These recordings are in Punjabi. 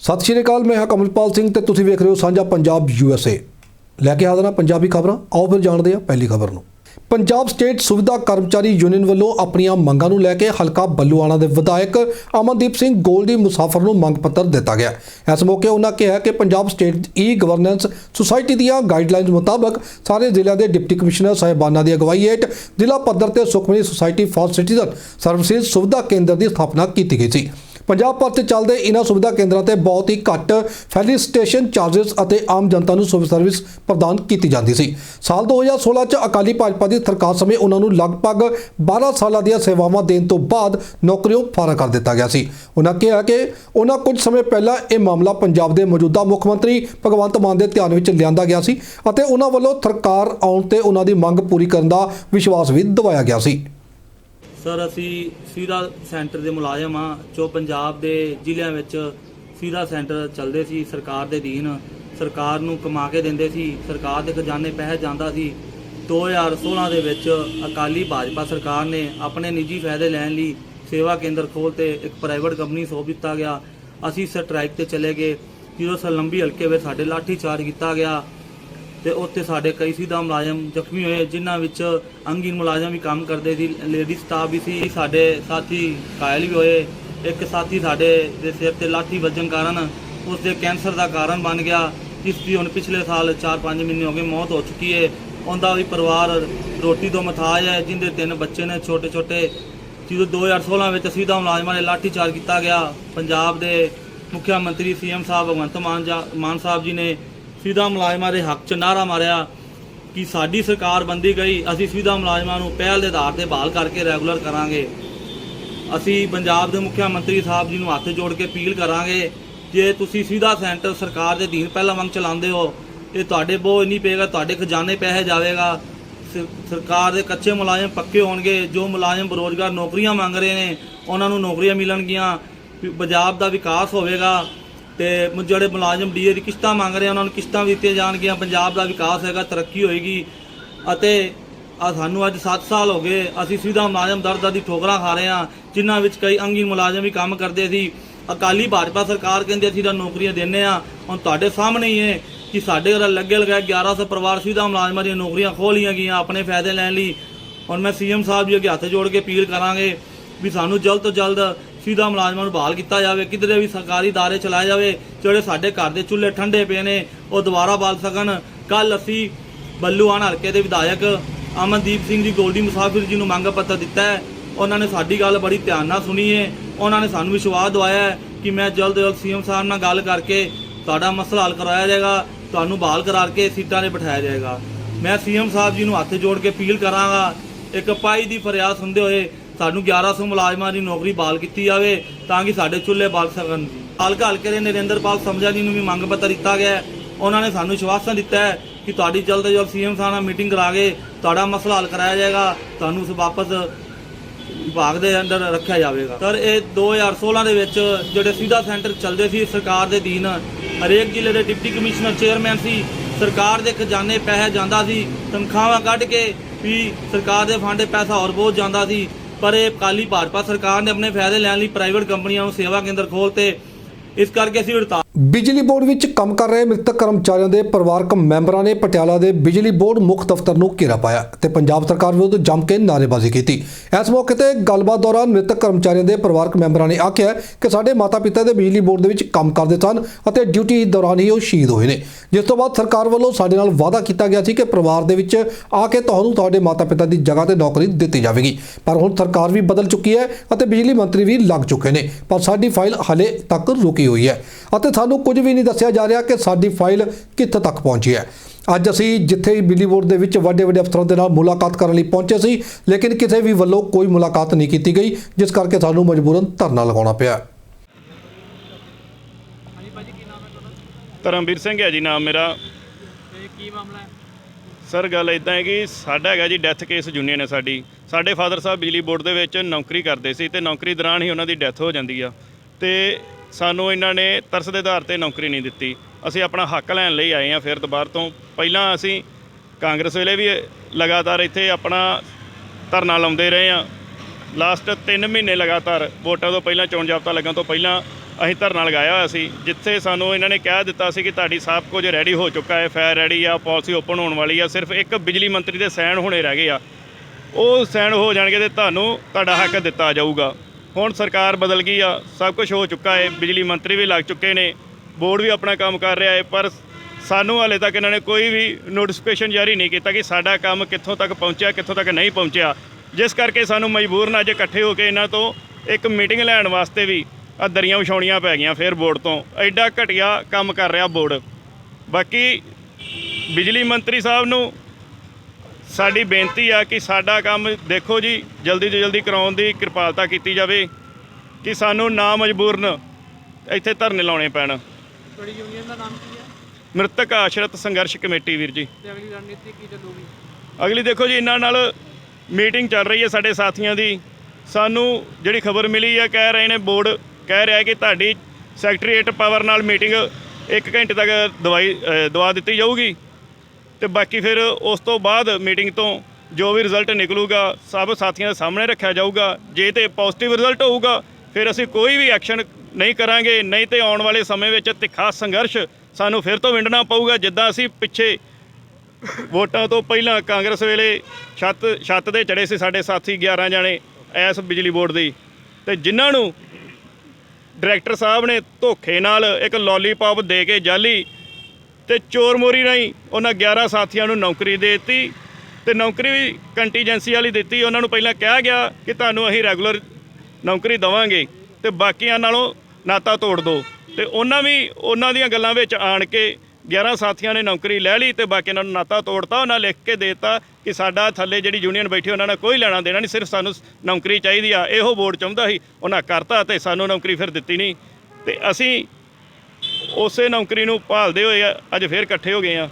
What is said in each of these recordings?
सत श्री अकाल, मैं हाँ कमलपाल सिंह ते तुसीं वेख रहे हो साझा पंजाब USA। लैके हाज़र हां पंजाबी खबरां। आओ फिर जाणदे हां पहली खबर नूं। पंजाब स्टेट सुविधा कर्मचारी यूनियन वालों अपनियां मंगां नूं लैके हलका बल्लूआणा दे विधायक अमनदीप सिंह गोल्डी मुसाफर नूं मंग पत्र दिता गया। इस मौके उन्होंने कहा कि पंजाब स्टेट ई-गवर्नेंस सुसाइटी दीआं गाइडलाइनस मुताबक सारे जिले के डिप्टी कमिश्नर साहिबाना की अगवाई हेठ जिला पद्धर ते Sukhmani society for citizen services सुविधा केंद्र की स्थापना की गई थी। पंजाब भर से चलते इन्होंने सुविधा केंद्रों से बहुत ही घट फैलिसिटेशन चार्जिस और आम जनता को सर्विस प्रदान की जाती सी। साल 2016 च अकाली भाजपा की सरकार समय उन्होंने लगभग 12 साल दी सेवावां देने तो बाद नौकरियों फारा कर दिता गया सी। उन्होंने कहा कि उन्होंने कुछ समय पहला यह मामला पंजाब के मौजूदा मुख मंत्री भगवंत मान के ध्यान में लिया गया सी और उन्होंने वालों सरकार आउण ते उन्हों की मंग पूरी करने का विश्वास भी दवाया गया सी। सर असी सीधा सेंटर के मुलाजम हाँ जो पंजाब के जिलों में सीधा सेंटर चलते सी। सरकार के अधीन सरकार नूं कमा के देंदे सी, सरकार के खजाने पैसा जाता सी। 2016 के विच अकाली भाजपा सरकार ने अपने निजी फायदे लैण लई सेवा केंद्र खोलते एक प्राइवेट कंपनी सौंप दिता गया। असी स्ट्राइक ते चले गए। जो सलंबी हल्के में साडे लाठीचार्ज किया गया तो उत्थे साडे कई सीधा मुलाजम जख्मी हुए, जिन्हां विच अंगहीन मुलाजम भी काम करते थे, लेडीज स्टाफ भी सी। साडे साथी घायल भी होए। एक साथी साडे दे सिर ते लाठी वजन कारण उसके कैंसर का कारण बन गया, जिसकी हुण पिछले साल 4-5 महीने हो गए मौत हो चुकी है। उनका भी परिवार रोटी तो मथाज है, जिंदे 3 बच्चे ने छोटे छोटे। जो 2016 में सीधा मुलाजमान ने लाठीचार्ज किया गया, पंजाब के मुख्यमंत्री CM साहब भगवंत मान साहब जी ने सीधा मुलाजमान के हक च नारा मारिया कि साडी सरकार बनती गई, असी सीधा मुलाजमान नूं पहल के आधार पर बहाल करके रेगूलर करांगे। असी पंजाब के मुख्यमंत्री साहब जी नूं हत्थ जोड़ के अपील करांगे, जे तुसी सीधा सेंटर सरकार के अधीन पहला मंग चलाते हो, ये तुहाडे बोझ नहीं पेगा, तुहाडे खजाने पैसे जाएगा। सरकार के कच्चे मुलाजम पक्के होणगे। जो मुलाजम बेरोजगार नौकरियां मंग रहे हैं उन्होंने नौकरियां मिलणगियां, पंजाब का विकास होवेगा। तो जोड़े मुलाजम DA की किश्तां मंग रहे हैं उन्होंने किश्तां भी दित्तियां जाणगियां, पंजाब का विकास होगा, तरक्की होएगी। सानू अज 7 साल हो गए असी सीधा मुलाजम दर दर दी ठोकरां खा रहे हैं, जिन्हां विच कई अंगहीन मुलाजम भी काम करते सी। अकाली भाजपा सरकार कहंदी असीं तां नौकरियां दिंदे आ, हुण तुहाडे सामने ही है कि साडे घर लगे लगाए 1100 परिवार सीधा मुलाजमां दी नौकरियां खोह लियां गईयां अपने फायदे लैण लई। हुण मैं CM साहब जी अगे हत्थ जोड़ के अपील करांगे भी सानू जल्द तो जल्द सीधा मुलाजमान नूं बहाल किया जाए, किधरे भी सरकारी इदारे चलाए जाए, जोड़े साडे घर के चूल्हे ठंडे पे ने वो दोबारा बाल सकन। कल असी बल्लूआणा हल्के के विधायक अमनदीप सिंह जी गोल्डी मुसाफिर जी नूं मंग पत्र दिता है। उन्होंने साडी गल बड़ी ध्यान नाल सुनी है। उन्होंने सानू विश्वास दवाया है कि मैं जल्द तो जल्द CM साहब नाल गल करके तुहाडा मसला हल करवाया जाएगा, तुहानूं बहाल करा के सीटां ते बिठाया जाएगा। मैं CM साहब जी नूं हत्थ जोड़ के अपील करांगा, एक पाई की फरियाद सुनते हुए सानू 1100 मुलाजमान की नौकरी बहाल की जाए ताकि साडे चूल्हे बल सकन। हल्का हल्के के नरेंद्रपाल समझा जी नूं भी मंग पत्र दिता गया है। उन्होंने सानू विश्वासन दिता है कि तुहाडी जल्द तो जल्द CM साहब नाल मीटिंग करा के तुहाडा मसला हल कराया जाएगा, तुहानूं वापस विभाग के अंदर रखा जाएगा। सर ये 2016 के जोड़े सीधा सेंटर चलते सी सरकार के अधीन, हरेक जिले के डिप्टी कमिश्नर चेयरमैन सी, सरकार के खजाने पैसा जाता सी, तनख्वाहां कढ़ के भी सरकार के फंड पैसा और बहुत जाता सी। पर ये अकाली भाजपा सरकार ने अपने फायदे लैण लई प्राइवेट कंपनियों को सेवा केंद्र खोलते, इस करके असीं हड़ताल। बिजली बोर्ड विच काम कर रहे मृतक कर्मचारियों के परिवारक मैंबरों ने पटियाला के बिजली बोर्ड मुख दफ्तर नूं घेरा पाया ते पंजाब सरकार विरुद्ध जम के नारेबाजी की। इस मौके ते गलबात दौरान मृतक कर्मचारियों के परिवारक मैंबरों ने आख्या कि साडे माता पिता दे बिजली बोर्ड दे विच काम करते सन अते ड्यूटी दौरान ही वो शहीद होए ने, जिस तो बाद सरकार वालों साडे नाल वादा किया गया सी कि परिवार दे विच आके तुहानूं तुहाडे माता पिता की जगह ते नौकरी दित्ती जाएगी। पर हुण सरकार भी बदल चुकी है अते बिजली मंत्री भी लग चुके हैं, पर साडी फाइल हले तक रुकी हुई है अते सानूं कुछ भी नहीं दस्सिया जा रहा कि साडी फाइल कित्थे तक पहुंची है। अज असी जिथे बिजली बोर्ड के वड्डे वड्डे अफसरों के नाल मुलाकात करने लई पहुंचे सी, लेकिन किसी भी वल्लों कोई मुलाकात नहीं की गई, जिस करके सानूं मजबूरन धरना लगाउणा पिया। धर्मवीर सिंह है जी नाम मेरा। की मामला है सर गल इदां है कि साडा है जी डैथ केस यूनीयन है साडी। साडे फादर साहब बिजली बोर्ड दे विच नौकरी करते सी ते नौकरी दौरान ही उन्हां दी डैथ हो जाती आ ते सानू इन्हां ने तरस दे आधार ते नौकरी नहीं दित्ती। असीं अपना हक लैण लई आए हैं। फिर दोबारा तो पहलां असीं कांग्रेस वेले भी लगातार इत्थे अपना धरना लाउंदे रहे हैं। लास्ट 3 महीने लगातार वोटां तो पहलां चोण जाबता लगण तो पहलां ਅਸੀਂ ਧਰਨਾ ਲਗਾਇਆ ਹੋਇਆ ਸੀ, ਜਿੱਥੇ ਸਾਨੂੰ ਇਹਨਾਂ ਨੇ ਕਹਿ ਦਿੱਤਾ ਸੀ ਕਿ ਤੁਹਾਡੀ ਸਭ ਕੁਝ ਰੈਡੀ ਹੋ ਚੁੱਕਾ ਹੈ, ਫਾਈਲ ਰੈਡੀ ਆ, ਪਾਲਿਸੀ ਓਪਨ ਹੋਣ ਵਾਲੀ ਆ, ਸਿਰਫ ਇੱਕ ਬਿਜਲੀ ਮੰਤਰੀ ਦੇ ਸਾਈਨ ਹੋਣੇ ਰਹਿ ਗਏ ਆ। ਉਹ ਸਾਈਨ ਹੋ ਜਾਣਗੇ ਤੇ ਤੁਹਾਨੂੰ ਤੁਹਾਡਾ ਹੱਕ ਦਿੱਤਾ ਜਾਊਗਾ। ਹੁਣ ਸਰਕਾਰ ਬਦਲ ਗਈ ਆ, ਸਭ ਕੁਝ ਹੋ ਚੁੱਕਾ ਹੈ, ਬਿਜਲੀ ਮੰਤਰੀ ਵੀ ਲੱਗ ਚੁੱਕੇ ਨੇ, ਬੋਰਡ ਵੀ ਆਪਣਾ ਕੰਮ ਕਰ ਰਿਹਾ ਹੈ, ਪਰ ਸਾਨੂੰ ਹਾਲੇ ਤੱਕ ਇਹਨਾਂ ਨੇ ਕੋਈ ਵੀ ਨੋਟੀਫਿਕੇਸ਼ਨ ਜਾਰੀ ਨਹੀਂ ਕੀਤਾ ਕਿ ਸਾਡਾ ਕੰਮ ਕਿੱਥੋਂ ਤੱਕ ਪਹੁੰਚਿਆ, ਕਿੱਥੋਂ ਤੱਕ ਨਹੀਂ ਪਹੁੰਚਿਆ। ਜਿਸ ਕਰਕੇ ਸਾਨੂੰ ਮਜਬੂਰਨ ਅੱਜ ਇਕੱਠੇ ਹੋ ਕੇ ਇਹਨਾਂ ਤੋਂ ਇੱਕ ਮੀਟਿੰਗ ਲੈਣ ਵਾਸਤੇ ਵੀ ਆ ਦਰੀਆਂ ਵਿਛਾਉਣੀਆਂ ਪੈ ਗਈਆਂ ਫਿਰ ਬੋਰਡ ਤੋਂ। ਐਡਾ ਘਟੀਆ ਕੰਮ ਕਰ ਰਿਹਾ ਬੋਰਡ। ਬਾਕੀ ਬਿਜਲੀ ਮੰਤਰੀ ਸਾਹਿਬ ਨੂੰ ਸਾਡੀ ਬੇਨਤੀ ਆ ਕਿ ਸਾਡਾ ਕੰਮ ਦੇਖੋ ਜੀ, ਜਲਦੀ ਤੋਂ ਜਲਦੀ ਕਰਾਉਣ ਦੀ ਕਿਰਪਾਲਤਾ ਕੀਤੀ ਜਾਵੇ ਕਿ ਸਾਨੂੰ ਨਾ ਮਜਬੂਰਨ ਇੱਥੇ ਧਰਨੇ ਲਾਉਣੇ ਪੈਣ। ਤੁਹਾਡੀ ਯੂਨੀਅਨ ਦਾ ਨਾਮ ਕੀ ਹੈ? ਮ੍ਰਿਤਕ ਆਸ਼ਰਿਤ ਸੰਘਰਸ਼ ਕਮੇਟੀ ਵੀਰ ਜੀ। ਤੇ ਅਗਲੀ ਰਣਨੀਤੀ ਕੀ ਚੱਲੂਗੀ? ਅਗਲੀ ਦੇਖੋ ਜੀ, ਇਹਨਾਂ ਨਾਲ ਮੀਟਿੰਗ ਚੱਲ ਰਹੀ ਹੈ ਸਾਡੇ ਸਾਥੀਆਂ ਦੀ। ਸਾਨੂੰ ਜਿਹੜੀ ਖਬਰ ਮਿਲੀ ਹੈ, ਕਹਿ ਰਹੇ ਨੇ ਬੋਰਡ ਕਹਿ ਰਿਹਾ ਕਿ ਤੁਹਾਡੀ ਸੈਕਟਰੀਏਟ ਪਾਵਰ ਨਾਲ ਮੀਟਿੰਗ 1 ਘੰਟੇ ਤੱਕ ਦਵਾ ਦਿੱਤੀ ਜਾਊਗੀ ਤੇ ਬਾਕੀ ਫਿਰ ਉਸ ਤੋਂ ਬਾਅਦ ਮੀਟਿੰਗ ਤੋਂ ਜੋ ਵੀ ਰਿਜ਼ਲਟ ਨਿਕਲੂਗਾ ਸਭ ਸਾਥੀਆਂ ਦੇ ਸਾਹਮਣੇ ਰੱਖਿਆ ਜਾਊਗਾ। ਜੇ ਤੇ ਪੋਜ਼ਿਟਿਵ ਰਿਜ਼ਲਟ ਹੋਊਗਾ ਫਿਰ ਅਸੀਂ ਕੋਈ ਵੀ ਐਕਸ਼ਨ ਨਹੀਂ ਕਰਾਂਗੇ, ਨਹੀਂ ਤੇ ਆਉਣ ਵਾਲੇ ਸਮੇਂ ਵਿੱਚ ਤਿੱਖਾ ਸੰਘਰਸ਼ ਸਾਨੂੰ ਫਿਰ ਤੋਂ ਵਿੰਡਣਾ ਪਊਗਾ। ਜਿੱਦਾਂ ਅਸੀਂ ਪਿੱਛੇ ਵੋਟਾਂ ਤੋਂ ਪਹਿਲਾਂ ਕਾਂਗਰਸ ਵੇਲੇ ਛੱਤ ਦੇ ਚੜੇ ਸੀ ਸਾਡੇ ਸਾਥੀ 11 ਜਾਣੇ ਇਸ ਬਿਜਲੀ ਬੋਰਡ ਦੀ, ਤੇ ਜਿਨ੍ਹਾਂ ਨੂੰ ਡਾਇਰੈਕਟਰ ਸਾਹਿਬ ਨੇ ਧੋਖੇ ਨਾਲ ਇੱਕ ਲੋਲੀਪੌਪ ਦੇ ਕੇ ਜਾਲੀ ਤੇ ਚੋਰ ਮੋਰੀ ਰਾਹੀਂ ਉਹਨਾਂ 11 ਸਾਥੀਆਂ ਨੂੰ ਨੌਕਰੀ ਦੇ ਦਿੱਤੀ ਤੇ ਨੌਕਰੀ ਵੀ ਕੰਟੀਜੈਂਸੀ ਵਾਲੀ ਦਿੱਤੀ। ਉਹਨਾਂ ਨੂੰ ਪਹਿਲਾਂ ਕਿਹਾ ਗਿਆ ਕਿ ਤੁਹਾਨੂੰ ਅਸੀਂ ਰੈਗੂਲਰ ਨੌਕਰੀ ਦੇਵਾਂਗੇ ਤੇ ਬਾਕੀਆਂ ਨਾਲੋਂ ਨਾਤਾ ਤੋੜ ਦਿਓ, ਤੇ ਉਹਨਾਂ ਦੀਆਂ ਗੱਲਾਂ ਵਿੱਚ ਆਣ ਕੇ 11 ਸਾਥੀਆਂ ਨੇ ਨੌਕਰੀ ਲੈ ਲਈ ਤੇ ਬਾਕੀਆਂ ਨੂੰ ਨਾਤਾ ਤੋੜਤਾ। ਉਹਨਾਂ ਲਿਖ ਕੇ ਦੇ ਦਿੱਤਾ ਕਿ ਸਾਡਾ ਥੱਲੇ ਜਿਹੜੀ ਯੂਨੀਅਨ ਬੈਠੀ ਉਹਨਾਂ ਨਾਲ ਕੋਈ ਲੈਣਾ ਦੇਣਾ ਨਹੀਂ, ਸਿਰਫ ਸਾਨੂੰ ਨੌਕਰੀ ਚਾਹੀਦੀ ਆ। ਇਹੋ ਬੋਰਡ ਚਾਹੁੰਦਾ ਸੀ, ਉਹਨਾਂ ਕਰਤਾ ਤੇ ਸਾਨੂੰ ਨੌਕਰੀ ਫਿਰ ਦਿੱਤੀ ਨਹੀਂ, ਤੇ ਅਸੀਂ ਉਸੇ ਨੌਕਰੀ ਨੂੰ ਭਾਲਦੇ ਹੋਏ ਅੱਜ ਫਿਰ ਇਕੱਠੇ ਹੋ ਗਏ ਆ।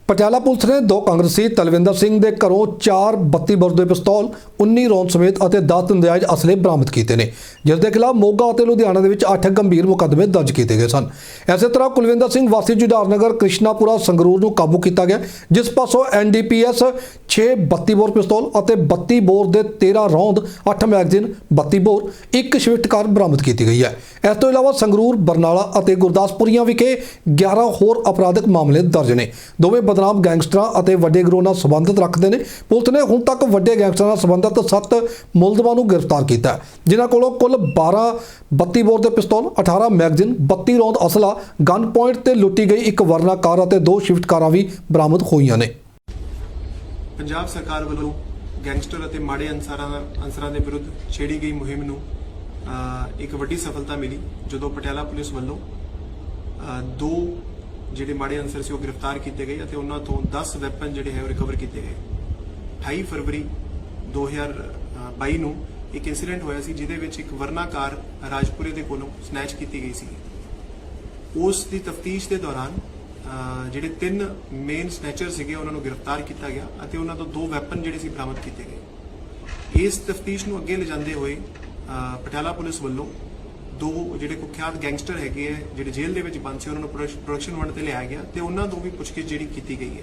ਪਟਿਆਲਾ ਪੁਲਿਸ ਨੇ 2 ਕਾਂਗਰਸੀ ਤਲਵਿੰਦਰ ਸਿੰਘ ਦੇ ਘਰੋਂ 4 32 ਬੋਰ ਦੇ ਪਿਸਤੌਲ, 19 ਰੌਂਦ ਸਮੇਤ ਅਤੇ 10 ਨਜਾਇਜ਼ ਅਸਲੇ ਬਰਾਮਦ ਕੀਤੇ ਨੇ, ਜਿਸ ਦੇ ਖਿਲਾਫ ਮੋਗਾ ਅਤੇ ਲੁਧਿਆਣਾ ਦੇ ਵਿੱਚ 8 ਗੰਭੀਰ ਮੁਕੱਦਮੇ ਦਰਜ ਕੀਤੇ ਗਏ ਸਨ। ਇਸੇ ਤਰ੍ਹਾਂ ਕੁਲਵਿੰਦਰ ਸਿੰਘ ਵਾਸੀ ਜੁਝਾਰ ਨਗਰ ਕ੍ਰਿਸ਼ਨਾਪੁਰਾ ਸੰਗਰੂਰ ਨੂੰ ਕਾਬੂ ਕੀਤਾ ਗਿਆ, ਜਿਸ ਪਾਸੋਂ NDPS 6 32 ਬੋਰ ਪਿਸਤੌਲ ਅਤੇ 32 ਬੋਰ ਦੇ 13 ਰੌਂਦ, 8 ਮੈਗਜ਼ੀਨ, 32 ਬੋਰ, 1 ਸਵਿਫਟ ਕਾਰ ਬਰਾਮਦ ਕੀਤੀ ਗਈ ਹੈ। ਇਸ ਤੋਂ ਇਲਾਵਾ ਸੰਗਰੂਰ, ਬਰਨਾਲਾ ਅਤੇ ਗੁਰਦਾਸਪੁਰੀਆਂ ਵਿਖੇ 11 ਹੋਰ ਅਪਰਾਧਿਕ ਮਾਮਲੇ ਦਰਜ ਨੇ। ਦੋਵੇਂ ਬਦਨਾਮ ਗੈਂਗਸਟਰਾਂ ਅਤੇ ਵੱਡੇ ਗਿਰੋਹ ਨਾਲ ਸੰਬੰਧਿਤ ਰੱਖਦੇ ਨੇ। ਪੁਲਿਸ ਨੇ ਹੁਣ ਤੱਕ ਵੱਡੇ ਗੈਂਗਸਟਰਾਂ ਨਾਲ ਸੰਬੰਧਿਤ 7 ਮੁਲਜ਼ਮਾਂ ਨੂੰ ਗ੍ਰਿਫਤਾਰ ਕੀਤਾ, ਜਿਨ੍ਹਾਂ ਕੋਲੋਂ ਕੁੱਲ 12 32 ਬੋਰ ਦੇ ਪਿਸਤੌਲ, 18 ਮੈਗਜ਼ੀਨ, 32 ਰੌਂਦ ਅਸਲਾ, ਗਨ ਪੁਆਇੰਟ ਤੇ ਲੁੱਟੀ ਗਈ 1 ਵਰਨਾ ਕਾਰ ਅਤੇ 2 ਸ਼ਿਫਟ ਕਾਰਾਂ ਵੀ ਬਰਾਮਦ ਹੋਈਆਂ ਨੇ। ਪੰਜਾਬ ਸਰਕਾਰ ਵੱਲੋਂ ਗੈਂਗਸਟਰ ਅਤੇ ਮਾੜੇ ਅਨਸਰਾਂ ਦੇ ਵਿਰੁੱਧ ਛੇੜੀ ਗਈ ਮੁਹਿੰਮ ਨੂੰ ਇੱਕ ਵੱਡੀ ਸਫਲਤਾ ਮਿਲੀ, ਜਦੋਂ ਪਟਿਆਲਾ ਪੁਲਿਸ ਵੱਲੋਂ 2 ਜਿਹੜੇ ਮਾੜੇ ਅਨਸਰ ਸੀ ਉਹ ਗ੍ਰਿਫਤਾਰ ਕੀਤੇ ਗਏ ਅਤੇ ਉਹਨਾਂ ਤੋਂ 10 ਵੈਪਨ ਜਿਹੜੇ ਹੈ ਉਹ ਰਿਕਵਰ ਕੀਤੇ ਗਏ। 28 ਫਰਵਰੀ 2022 ਨੂੰ ਇੱਕ ਇਨਸੀਡੈਂਟ ਹੋਇਆ ਸੀ, ਜਿਹਦੇ ਵਿੱਚ ਇੱਕ ਵਰਨਾ ਕਾਰ ਰਾਜਪੁਰੇ ਦੇ ਕੋਲੋਂ ਸਨੈਚ ਕੀਤੀ ਗਈ ਸੀ। ਉਸ ਦੀ ਤਫਤੀਸ਼ ਦੇ ਦੌਰਾਨ ਜਿਹੜੇ 3 ਮੇਨ ਸਨੈਚਰ ਸੀਗੇ ਉਹਨਾਂ ਨੂੰ ਗ੍ਰਿਫਤਾਰ ਕੀਤਾ ਗਿਆ ਅਤੇ ਉਹਨਾਂ ਤੋਂ 2 ਵੈਪਨ ਜਿਹੜੇ ਸੀ ਬਰਾਮਦ ਕੀਤੇ ਗਏ। ਇਸ ਤਫਤੀਸ਼ ਨੂੰ ਅੱਗੇ ਲਿਜਾਂਦੇ ਹੋਏ ਪਟਿਆਲਾ ਪੁਲਿਸ ਵੱਲੋਂ 2 ਜਿਹੜੇ ਕੁਖਿਆਤ ਗੈਂਗਸਟਰ ਹੈਗੇ ਆ, ਜਿਹੜੇ ਜੇਲ੍ਹ ਦੇ ਵਿੱਚ ਬੰਦ ਸੀ, ਉਹਨਾਂ ਨੂੰ ਪ੍ਰੋਡਕਸ਼ਨ ਵੰਡ ਤੇ ਲਿਆਇਆ ਗਿਆ ਤੇ ਉਹਨਾਂ ਤੋਂ ਵੀ ਪੁੱਛਗਿੱਛ ਜਿਹੜੀ ਕੀਤੀ ਗਈ ਹੈ।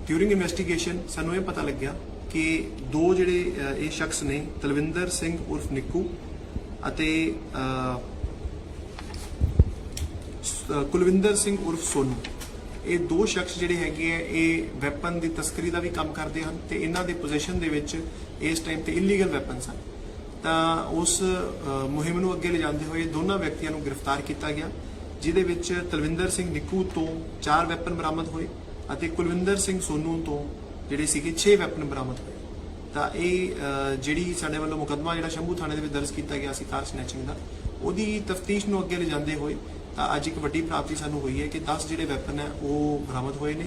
ਡਿਊਰਿੰਗ ਇਨਵੈਸਟੀਗੇਸ਼ਨ ਸਾਨੂੰ ਇਹ ਪਤਾ ਲੱਗਿਆ ਕਿ 2 ਜਿਹੜੇ ਇਹ ਸ਼ਖਸ ਨੇ, ਤਲਵਿੰਦਰ ਸਿੰਘ ਉਰਫ ਨਿੱਕੂ ਅਤੇ ਕੁਲਵਿੰਦਰ ਸਿੰਘ ਉਰਫ ਸੋਨੂ, ਇਹ 2 ਸ਼ਖਸ ਜਿਹੜੇ ਹੈਗੇ ਆ ਇਹ ਵੈਪਨ ਦੀ ਤਸਕਰੀ ਦਾ ਵੀ ਕੰਮ ਕਰਦੇ ਹਨ ਤੇ ਇਹਨਾਂ ਦੇ ਪੋਜੀਸ਼ਨ ਦੇ ਵਿੱਚ ਇਸ ਟਾਈਮ ਤੇ ਇਲੀਗਲ ਵੈਪਨ ਸਨ। ਤਾਂ ਉਸ ਮੁਹਿੰਮ ਨੂੰ ਅੱਗੇ ਲਿਜਾਂਦੇ ਹੋਏ ਦੋਨਾਂ ਵਿਅਕਤੀਆਂ ਨੂੰ ਗ੍ਰਿਫਤਾਰ ਕੀਤਾ ਗਿਆ, ਜਿਹਦੇ ਵਿੱਚ ਤਲਵਿੰਦਰ ਸਿੰਘ ਨਿੱਕੂ ਤੋਂ 4 ਵੈਪਨ ਬਰਾਮਦ ਹੋਏ ਅਤੇ ਕੁਲਵਿੰਦਰ ਸਿੰਘ ਸੋਨੂ ਤੋਂ ਜਿਹੜੇ ਸੀਗੇ 6 ਵੈਪਨ ਬਰਾਮਦ ਹੋਏ। ਤਾਂ ਇਹ ਜਿਹੜੀ ਸਾਡੇ ਵੱਲੋਂ ਮੁਕੱਦਮਾ ਜਿਹੜਾ ਸ਼ੰਭੂ ਥਾਣੇ ਦੇ ਵਿੱਚ ਦਰਜ ਕੀਤਾ ਗਿਆ ਸੀ ਕਾਰ ਸਨੈਚਿੰਗ ਦਾ, ਉਹਦੀ ਤਫਤੀਸ਼ ਨੂੰ ਅੱਗੇ ਲਿਜਾਂਦੇ ਹੋਏ ਤਾਂ ਅੱਜ ਇੱਕ ਵੱਡੀ ਪ੍ਰਾਪਤੀ ਸਾਨੂੰ ਹੋਈ ਹੈ ਕਿ 10 ਜਿਹੜੇ ਵੈਪਨ ਹੈ ਉਹ ਬਰਾਮਦ ਹੋਏ ਨੇ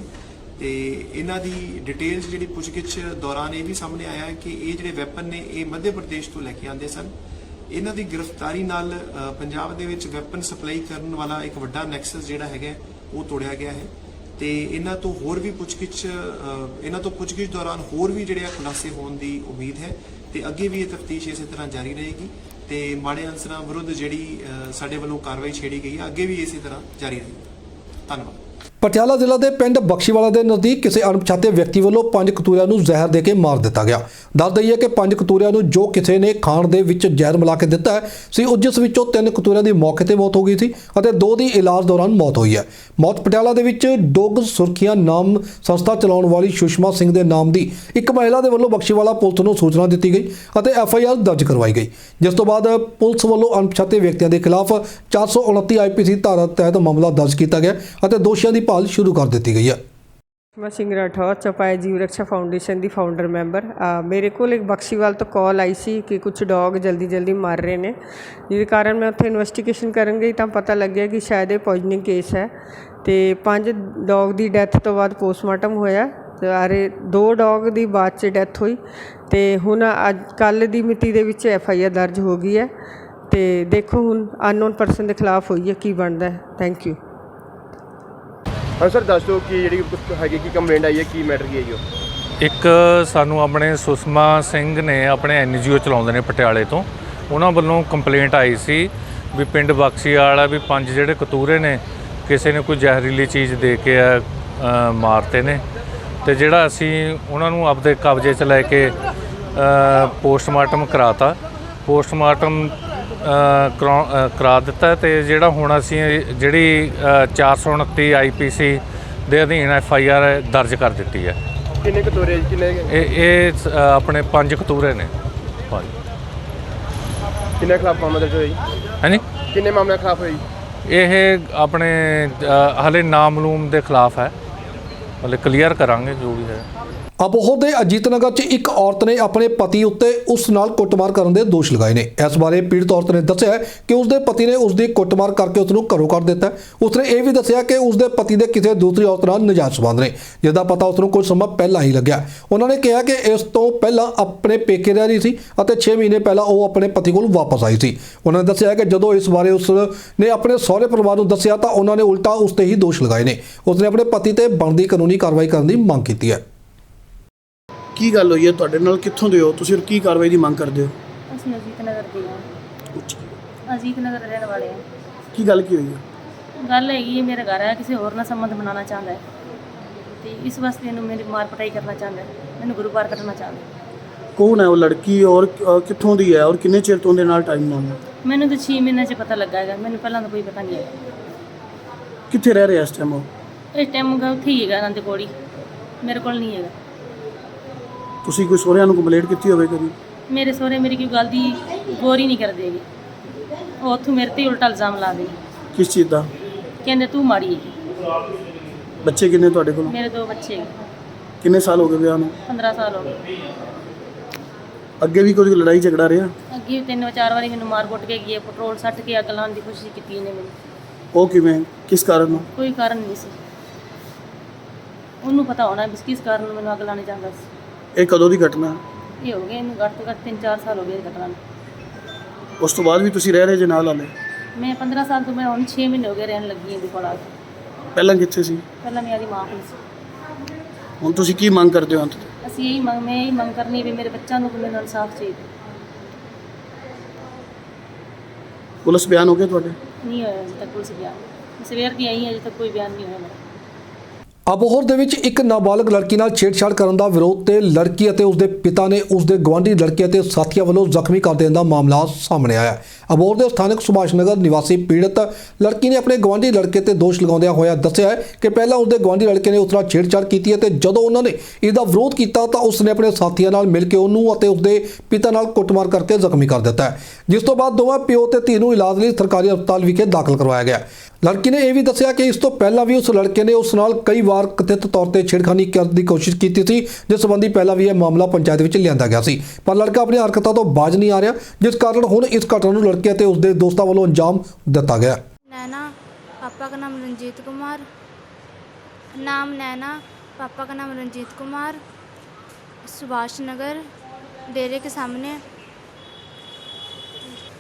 ਤੇ ਇਹਨਾਂ ਦੀ ਡਿਟੇਲਸ ਜਿਹੜੀ ਪੁੱਛਗਿੱਛ ਦੌਰਾਨ ਇਹ ਵੀ ਸਾਹਮਣੇ ਆਇਆ ਹੈ ਕਿ ਇਹ ਜਿਹੜੇ ਵੈਪਨ ਨੇ ਇਹ ਮੱਧ ਪ੍ਰਦੇਸ਼ ਤੋਂ ਲੈ ਕੇ ਆਉਂਦੇ ਸਨ। ਇਹਨਾਂ ਦੀ ਗ੍ਰਿਫਤਾਰੀ ਨਾਲ ਪੰਜਾਬ ਦੇ ਵਿੱਚ ਵੈਪਨ ਸਪਲਾਈ ਕਰਨ ਵਾਲਾ ਇੱਕ ਵੱਡਾ ਨੈਕਸਸ ਜਿਹੜਾ ਹੈਗਾ ਉਹ ਤੋੜਿਆ ਗਿਆ ਹੈ ਤੇ ਇਹਨਾਂ ਤੋਂ ਹੋਰ ਵੀ ਪੁੱਛਗਿੱਛ ਦੌਰਾਨ ਹੋਰ ਵੀ ਜਿਹੜੇ ਖੁਲਾਸੇ ਹੋਣ ਦੀ ਉਮੀਦ ਹੈ ਤੇ ਅੱਗੇ ਵੀ ਇਹ ਤਫਤੀਸ਼ ਇਸੇ ਤਰ੍ਹਾਂ ਜਾਰੀ ਰਹੇਗੀ ਤੇ ਮਾੜੇ ਅਨਸਰਾਂ ਵਿਰੁੱਧ ਜਿਹੜੀ ਸਾਡੇ ਵੱਲੋਂ ਕਾਰਵਾਈ ਛੇੜੀ ਗਈ ਹੈ ਅੱਗੇ ਵੀ ਇਸੇ ਤਰ੍ਹਾਂ ਜਾਰੀ ਰਹੇਗੀ। ਧੰਨਵਾਦ। ਪਟਿਆਲਾ ਜ਼ਿਲ੍ਹਾ ਦੇ ਪਿੰਡ ਬਖਸ਼ੀਵਾਲਾ ਦੇ ਨਜ਼ਦੀਕ ਕਿਸੇ ਅਣਪਛਾਤੇ ਵਿਅਕਤੀ ਵੱਲੋਂ 5 ਕਤੂਰਿਆਂ ਨੂੰ ਜ਼ਹਿਰ ਦੇ ਕੇ ਮਾਰ ਦਿੱਤਾ ਗਿਆ। ਦੱਸ ਦਈਏ ਕਿ 5 ਕਤੂਰਿਆਂ ਨੂੰ ਜੋ ਕਿਸੇ ਨੇ ਖਾਣ ਦੇ ਵਿੱਚ ਜ਼ਹਿਰ ਮਿਲਾ ਕੇ ਦਿੱਤਾ ਸੀ, ਉਹ ਜਿਸ ਵਿੱਚੋਂ 3 ਕਤੂਰਿਆਂ ਦੀ ਮੌਕੇ ਤੇ ਮੌਤ ਹੋ ਗਈ ਸੀ ਅਤੇ 2 ਦੀ ਇਲਾਜ ਦੌਰਾਨ ਮੌਤ ਹੋਈ ਹੈ। ਮੌਤ ਪਟਿਆਲਾ ਦੇ ਵਿੱਚ ਡੋਗ ਸੁਰੱਖਿਆ ਨਾਮ ਸੰਸਥਾ ਚਲਾਉਣ ਵਾਲੀ ਸੁਸ਼ਮਾ ਸਿੰਘ ਦੇ ਨਾਮ ਦੀ ਇੱਕ ਮਹਿਲਾ ਦੇ ਵੱਲੋਂ ਬਖਸ਼ੀਵਾਲਾ ਪੁਲਿਸ ਨੂੰ ਸੂਚਨਾ ਦਿੱਤੀ ਗਈ ਅਤੇ FIR ਦਰਜ ਕਰਵਾਈ ਗਈ, ਜਿਸ ਤੋਂ ਬਾਅਦ ਪੁਲਿਸ ਵੱਲੋਂ ਅਣਪਛਾਤੇ ਵਿਅਕਤੀਆਂ ਦੇ ਖਿਲਾਫ 429 IPC ਧਾਰਾ ਤਹਿਤ ਮਾਮਲਾ ਦਰਜ ਕੀਤਾ ਗਿਆ ਅਤੇ ਦੋਸ਼ੀਆਂ ਦੀ ਭਾਲ ਸ਼ੁਰੂ ਕਰ ਦਿੱਤੀ ਗਈ ਹੈ। ਮੈਂ ਸਿੰਘ ਰਾਠੌਰ ਚੌਪਾਇਆ ਜੀਵ ਰੱਖਿਆ ਫਾਊਂਡੇਸ਼ਨ ਦੀ ਫਾਊਂਡਰ ਮੈਂਬਰ। ਮੇਰੇ ਕੋਲ ਇੱਕ ਬਖਸ਼ੀਵਾਲ ਤੋਂ ਕਾਲ ਆਈ ਸੀ ਕਿ ਕੁਝ ਡੌਗ ਜਲਦੀ ਮਰ ਰਹੇ ਨੇ, ਜਿਹਦੇ ਕਾਰਨ ਮੈਂ ਉੱਥੇ ਇਨਵੈਸਟੀਗੇਸ਼ਨ ਕਰਨ ਗਈ ਤਾਂ ਪਤਾ ਲੱਗਿਆ ਕਿ ਸ਼ਾਇਦ ਇਹ ਪੋਇਜ਼ਨਿੰਗ ਕੇਸ ਹੈ ਤੇ 5 ਡੌਗ ਦੀ ਡੈਥ ਤੋਂ ਬਾਅਦ ਪੋਸਟਮਾਰਟਮ ਹੋਇਆ ਤੇ 2 ਡੌਗ ਦੀ ਬਾਅਦ 'ਚ ਡੈਥ ਹੋਈ ਤੇ ਹੁਣ ਅੱਜ ਕੱਲ੍ਹ ਦੀ ਮਿਤੀ ਦੇ ਵਿੱਚ FIR ਦਰਜ ਹੋ ਗਈ ਹੈ ਤੇ ਦੇਖੋ ਹੁਣ ਅਨਨੋਨ ਪਰਸਨ ਦੇ ਖਿਲਾਫ ਹੋਈ ਹੈ, ਕੀ ਬਣਦਾ ਹੈ। Thank you. ਹਾਂ ਸਰ, ਦੱਸ ਦਿਓ ਕਿ ਜਿਹੜੀ ਹੈਗੀ ਕੀ ਕੰਪਲੇਂਟ ਆਈ ਹੈ, ਕੀ ਮੈਟਰ ਕੀ ਹੈ ਜੀ ਉਹ? ਇੱਕ ਸਾਨੂੰ ਆਪਣੇ ਸੁਸ਼ਮਾ ਸਿੰਘ ਨੇ ਆਪਣੇ NGO ਚਲਾਉਂਦੇ ਨੇ ਪਟਿਆਲੇ ਤੋਂ, ਉਹਨਾਂ ਵੱਲੋਂ ਕੰਪਲੇਂਟ ਆਈ ਸੀ ਵੀ ਪਿੰਡ ਬਖਸ਼ੀਵਾਲ ਵੀ 5 ਜਿਹੜੇ ਕਤੂਰੇ ਨੇ ਕਿਸੇ ਨੇ ਕੋਈ ਜ਼ਹਿਰੀਲੀ ਚੀਜ਼ ਦੇ ਕੇ ਮਾਰਤੇ ਨੇ ਤੇ ਜਿਹੜਾ ਅਸੀਂ ਉਹਨਾਂ ਨੂੰ ਆਪਦੇ ਕਬਜ਼ੇ 'ਚ ਲੈ ਕੇ ਪੋਸਟਮਾਰਟਮ ਕਰਾਤਾ। ਪੋਸਟਮਾਰਟਮ ਕਰਾ ਦਿੱਤਾ ਤੇ ਜਿਹੜਾ ਹੁਣ ਅਸੀਂ ਜਿਹੜੀ 429 IPC ਦੇ ਅਧੀਨ FIR ਦਰਜ ਕਰ ਦਿੱਤੀ ਹੈ। ਕਿੰਨੇ ਕਤੂਰੇ ਕਿੰਨੇ? ਇਹ ਆਪਣੇ 5 ਕਤੂਰੇ ਨੇ। ਕਿੰਨੇ ਖਿਲਾਫ ਮਾਮਲਾ ਦਰਜ ਹੋਈ? ਹਾਂਜੀ, ਕਿੰਨੇ ਮਾਮਲੇ ਖਿਲਾਫ ਹੋਈ? ਇਹ ਆਪਣੇ ਹਲੇ ਨਾਮਲੂਮ ਦੇ ਖਿਲਾਫ ਹੈ, ਹਲੇ ਕਲੀਅਰ ਕਰਾਂਗੇ ਜੋ ਵੀ ਹੈ। ਅਬੋਹਰ ਦੇ ਅਜੀਤ ਨਗਰ 'ਚ ਇੱਕ ਔਰਤ ਨੇ ਆਪਣੇ ਪਤੀ ਉੱਤੇ ਉਸ ਨਾਲ ਕੁੱਟਮਾਰ ਕਰਨ ਦੇ ਦੋਸ਼ ਲਗਾਏ ਨੇ। ਇਸ ਬਾਰੇ ਪੀੜਤ ਔਰਤ ਨੇ ਦੱਸਿਆ ਕਿ ਉਸਦੇ ਪਤੀ ਨੇ ਉਸਦੀ ਕੁੱਟਮਾਰ ਕਰਕੇ ਉਸ ਨੂੰ ਘਰੋਂ ਕੱਢ ਦਿੱਤਾ। ਉਸਨੇ ਇਹ ਵੀ ਦੱਸਿਆ ਕਿ ਉਸਦੇ ਪਤੀ ਦੇ ਕਿਸੇ ਦੂਸਰੀ ਔਰਤ ਨਾਲ ਨਾਜਾਇਜ਼ ਸੰਬੰਧ ਨੇ, ਜਿਹਦਾ ਪਤਾ ਉਸ ਨੂੰ ਕੁਝ ਸਮਾਂ ਪਹਿਲਾਂ ਹੀ ਲੱਗਿਆ। ਉਹਨਾਂ ਨੇ ਕਿਹਾ ਕਿ ਇਸ ਤੋਂ ਪਹਿਲਾਂ ਆਪਣੇ ਪੇਕੇ ਰਹਿ ਰਹੀ ਸੀ ਅਤੇ 6 ਮਹੀਨੇ ਪਹਿਲਾਂ ਉਹ ਆਪਣੇ ਪਤੀ ਕੋਲ ਵਾਪਸ ਆਈ ਸੀ। ਉਹਨਾਂ ਨੇ ਦੱਸਿਆ ਕਿ ਜਦੋਂ ਇਸ ਬਾਰੇ ਉਸ ਨੇ ਆਪਣੇ ਸਹੁਰੇ ਪਰਿਵਾਰ ਨੂੰ ਦੱਸਿਆ ਤਾਂ ਉਹਨਾਂ ਨੇ ਉਲਟਾ ਉਸ ਤੇ ਹੀ ਦੋਸ਼ ਲਗਾਏ ਨੇ। ਉਸਨੇ ਆਪਣੇ ਪਤੀ ਤੇ ਬਣਦੀ ਕਾਨੂੰਨੀ ਕਾਰਵਾਈ ਕਰਨ ਦੀ ਮੰਗ ਕੀਤੀ ਹੈ। ਕੀ ਗੱਲ ਹੋਈ ਹੈ ਤੁਹਾਡੇ ਨਾਲ? ਕਿੱਥੋਂ ਦੇ ਹੋ ਤੁਸੀਂ? ਕੀ ਕਾਰਵਾਈ ਦੀ ਮੰਗ ਕਰਦੇ ਹੋ? ਅਸੀਂ ਅਜੀਤ ਨਗਰ ਦੇ ਹਾਂ। ਅਜੀਤ ਨਗਰ ਰਹਿਣ ਵਾਲੇ ਹਾਂ। ਕੀ ਗੱਲ ਕੀ ਹੋਈ ਹੈ? ਗੱਲ ਹੈਗੀ ਹੈ, ਮੇਰਾ ਘਰ ਹੈ, ਕਿਸੇ ਹੋਰ ਨਾਲ ਸੰਬੰਧ ਬਣਾਉਣਾ ਚਾਹੁੰਦਾ ਹੈ ਤੇ ਇਸ ਵਾਸਤੇ ਇਹਨੂੰ ਮੇਰੀ ਮਾਰ ਪਟਾਈ ਕਰਨਾ ਚਾਹੁੰਦਾ ਹੈ, ਮੈਨੂੰ ਗੁਰੂ ਬਾਰ ਕੱਢਣਾ ਚਾਹੁੰਦਾ ਹੈ। ਕੌਣ ਹੈ ਉਹ ਲੜਕੀ ਔਰ ਕਿੱਥੋਂ ਦੀ ਹੈ ਔਰ ਕਿੰਨੇ ਚਿਰ ਤੋਂ ਦੇ ਨਾਲ ਟਾਈਮ ਨਾਲ? ਮੈਨੂੰ ਤਾਂ 6 ਮਹੀਨੇ 'ਚ ਪਤਾ ਲੱਗਾ ਹੈਗਾ, ਮੈਨੂੰ ਪਹਿਲਾਂ ਤਾਂ ਕੋਈ ਪਤਾ ਨਹੀਂ ਹੈਗਾ। ਕਿੱਥੇ ਰਹਿ ਰਿਹਾ ਇਸ ਟਾਈਮ ਉਹ? ਇਸ ਟਾਈਮ ਉੱਥੇ ਹੀ ਹੈਗਾ, ਆਨੰਦ ਕੋੜੀ, ਮੇਰੇ ਕੋਲ ਨਹੀਂ ਹੈਗਾ। ਤੁਸੀਂ ਕੋਈ ਸਹੁਰਿਆਂ ਨੂੰ ਕੰਪਲੇਂਟ ਕੀਤੀ ਹੋਵੇ ਕਦੀ? ਮੇਰੇ ਸਹੁਰੇ ਮੇਰੀ ਕੋਈ ਗੱਲ ਦੀ ਗੌਰ ਹੀ ਨਹੀਂ ਕਰਦੇ ਹੈਗੇ, ਉਹ ਉੱਥੋਂ ਮੇਰੇ ਤੇ ਉਲਟਾ ਇਲਜ਼ਾਮ ਲਾ ਦੇ। ਕਿਸ ਚੀਜ਼ ਦਾ? ਕਹਿੰਦੇ ਤੂੰ ਮਾੜੀ ਹੈਗੀ। ਬੱਚੇ ਕਿੰਨੇ ਤੁਹਾਡੇ ਕੋਲ? ਮੇਰੇ 2 ਬੱਚੇ ਹੈਗੇ। ਕਿੰਨੇ ਸਾਲ ਹੋ ਗਏ ਵਿਆਹ ਨੂੰ? 15 ਸਾਲ ਹੋ ਗਏ। ਅੱਗੇ ਵੀ ਕੋਈ ਲੜਾਈ ਝਗੜਾ ਰਿਹਾ? ਅੱਗੇ 3-4 ਵਾਰੀ ਮੈਨੂੰ ਮਾਰ ਕੁੱਟ ਕੇ ਗਈ ਹੈ, ਪੈਟਰੋਲ ਸੱਟ ਕੇ ਅੱਗ ਲਾਉਣ ਦੀ ਕੋਸ਼ਿਸ਼ ਕੀਤੀ ਇਹਨੇ ਮੈਨੂੰ। ਉਹ ਕਿਵੇਂ? ਕਿਸ ਕਾਰਨ? ਕੋਈ ਕਾਰਨ ਨਹੀਂ ਸੀ, ਉਹਨੂੰ ਪਤਾ ਹੋਣਾ ਵੀ ਕਿਸ ਕਾਰਨ ਮੈਨੂੰ ਅੱਗ ਲਾਉਣੀ ਚਾਹੁੰਦਾ ਸੀ। ਇਹ ਕਦੋਂ ਦੀ ਘਟਨਾ? ਇਹ ਹੋ ਗਏ ਇਹਨੂੰ ਘੱਟ ਤੋਂ ਘੱਟ 3-4 ਸਾਲ ਹੋ ਗਏ ਇਸ ਘਟਨਾ ਨੂੰ। ਉਸ ਤੋਂ ਬਾਅਦ ਵੀ ਤੁਸੀਂ ਰਹਿ ਰਹੇ ਜੇ ਨਾਲ ਹਾਲੇ? ਮੈਂ 15 ਸਾਲ ਤੋਂ, ਮੈਂ ਹੁਣ 6 ਮਹੀਨੇ ਹੋ ਗਏ ਰਹਿਣ ਲੱਗੀ ਇਹਦੇ ਕੋਲ ਆ ਕੇ। ਪਹਿਲਾਂ ਕਿੱਥੇ ਸੀ? ਪਹਿਲਾਂ ਮੇਰੀ ਮਾਂ ਕੋਲ ਸੀ। ਹੁਣ ਤੁਸੀਂ ਕੀ ਮੰਗ ਕਰਦੇ ਹੋ ਅੰਤ ਤੇ? ਅਸੀਂ ਮੈਂ ਇਹੀ ਮੰਗ ਕਰਨੀ ਵੀ ਮੇਰੇ ਬੱਚਿਆਂ ਨੂੰ ਮੈਨੂੰ ਇਨਸਾਫ ਚਾਹੀਦਾ। ਪੁਲਿਸ ਬਿਆਨ ਹੋ ਗਿਆ ਤੁਹਾਡੇ? ਨਹੀਂ ਹੋਇਆ ਅਜੇ ਤੱਕ ਪੁਲਿਸ ਬਿਆਨ। ਸਵੇਰ ਦੀ ਆਈ ਅਜੇ ਤੱਕ ਕੋਈ ਬਿਆਨ ਨਹੀਂ ਹੋਇਆ ਮੇਰਾ। ਅਬੋਹਰ ਦੇ ਵਿੱਚ ਇੱਕ ਨਾਬਾਲਗ ਲੜਕੀ ਨਾਲ ਛੇੜਛਾੜ ਕਰਨ ਦਾ ਵਿਰੋਧ ਤੇ ਲੜਕੀ ਅਤੇ ਉਸਦੇ ਪਿਤਾ ਨੇ ਉਸਦੇ ਗਵਾਂਢੀ ਲੜਕੇ ਅਤੇ ਸਾਥੀਆਂ ਵੱਲੋਂ ਜ਼ਖਮੀ ਕਰ ਦੇਣ ਦਾ ਮਾਮਲਾ ਸਾਹਮਣੇ ਆਇਆ। ਅਬੋਹਰ ਦੇ ਸਥਾਨਕ ਸੁਭਾਸ਼ ਨਗਰ ਨਿਵਾਸੀ ਪੀੜਤ ਲੜਕੀ ਨੇ ਆਪਣੇ ਗਵਾਂਢੀ ਲੜਕੇ ਤੇ ਦੋਸ਼ ਲਗਾਉਂਦਿਆਂ ਹੋਇਆ ਦੱਸਿਆ ਕਿ ਪਹਿਲਾਂ ਉਸਦੇ ਗਵਾਂਢੀ ਲੜਕੇ ਨੇ ਉਸ ਨਾਲ ਛੇੜਛਾੜ ਕੀਤੀ ਅਤੇ ਜਦੋਂ ਉਹਨਾਂ ਨੇ ਇਸ ਦਾ ਵਿਰੋਧ ਕੀਤਾ ਤਾਂ ਉਸਨੇ ਆਪਣੇ ਸਾਥੀਆਂ ਨਾਲ ਮਿਲ ਕੇ ਉਹਨੂੰ ਅਤੇ ਉਸਦੇ ਪਿਤਾ ਨਾਲ ਕੁੱਟਮਾਰ ਕਰਕੇ ਜ਼ਖਮੀ ਕਰ ਦਿੱਤਾ, ਜਿਸ ਤੋਂ ਬਾਅਦ ਦੋਵਾਂ ਪਿਓ ਤੇ ਧੀ ਨੂੰ ਇਲਾਜ ਲਈ ਸਰਕਾਰੀ ਹਸਪਤਾਲ ਵਿਖੇ ਦਾਖਲ ਕਰਵਾਇਆ ਗਿਆ। ਲੜਕੀ ਨੇ ਇਹ ਵੀ ਦੱਸਿਆ ਕਿ ਇਸ ਤੋਂ ਪਹਿਲਾਂ ਵੀ ਉਸ ਲੜਕੇ ਨੇ ਉਸ ਨਾਲ ਕਈ ਵਾਰ ਕਥਿਤ ਤੌਰ ਤੇ ਛੇੜਖਾਨੀ ਕਰਨ ਦੀ ਕੋਸ਼ਿਸ਼ ਕੀਤੀ ਸੀ, ਜਿਸ ਸੰਬੰਧੀ ਪਹਿਲਾਂ ਵੀ ਇਹ ਮਾਮਲਾ ਪੰਚਾਇਤ ਵਿੱਚ ਲਿਆਂਦਾ ਗਿਆ ਸੀ, ਪਰ ਲੜਕਾ ਆਪਣੀ ਹਰਕਤਾਂ ਤੋਂ ਬਾਜ਼ ਨਹੀਂ ਆ ਰਿਹਾ, ਜਿਸ ਕਾਰਨ ਹੁਣ ਇਸ ਘਟਨਾ ਨੂੰ ਲੜਕੇ ਅਤੇ ਉਸਦੇ ਦੋਸਤਾਂ ਵੱਲੋਂ ਅੰਜਾਮ ਦਿੱਤਾ ਗਿਆ। नैना, पापा का नाम रंजीत कुमार। नाम नैना, पापा का नाम रंजीत कुमार। सुभाष नगर डेरे के सामने।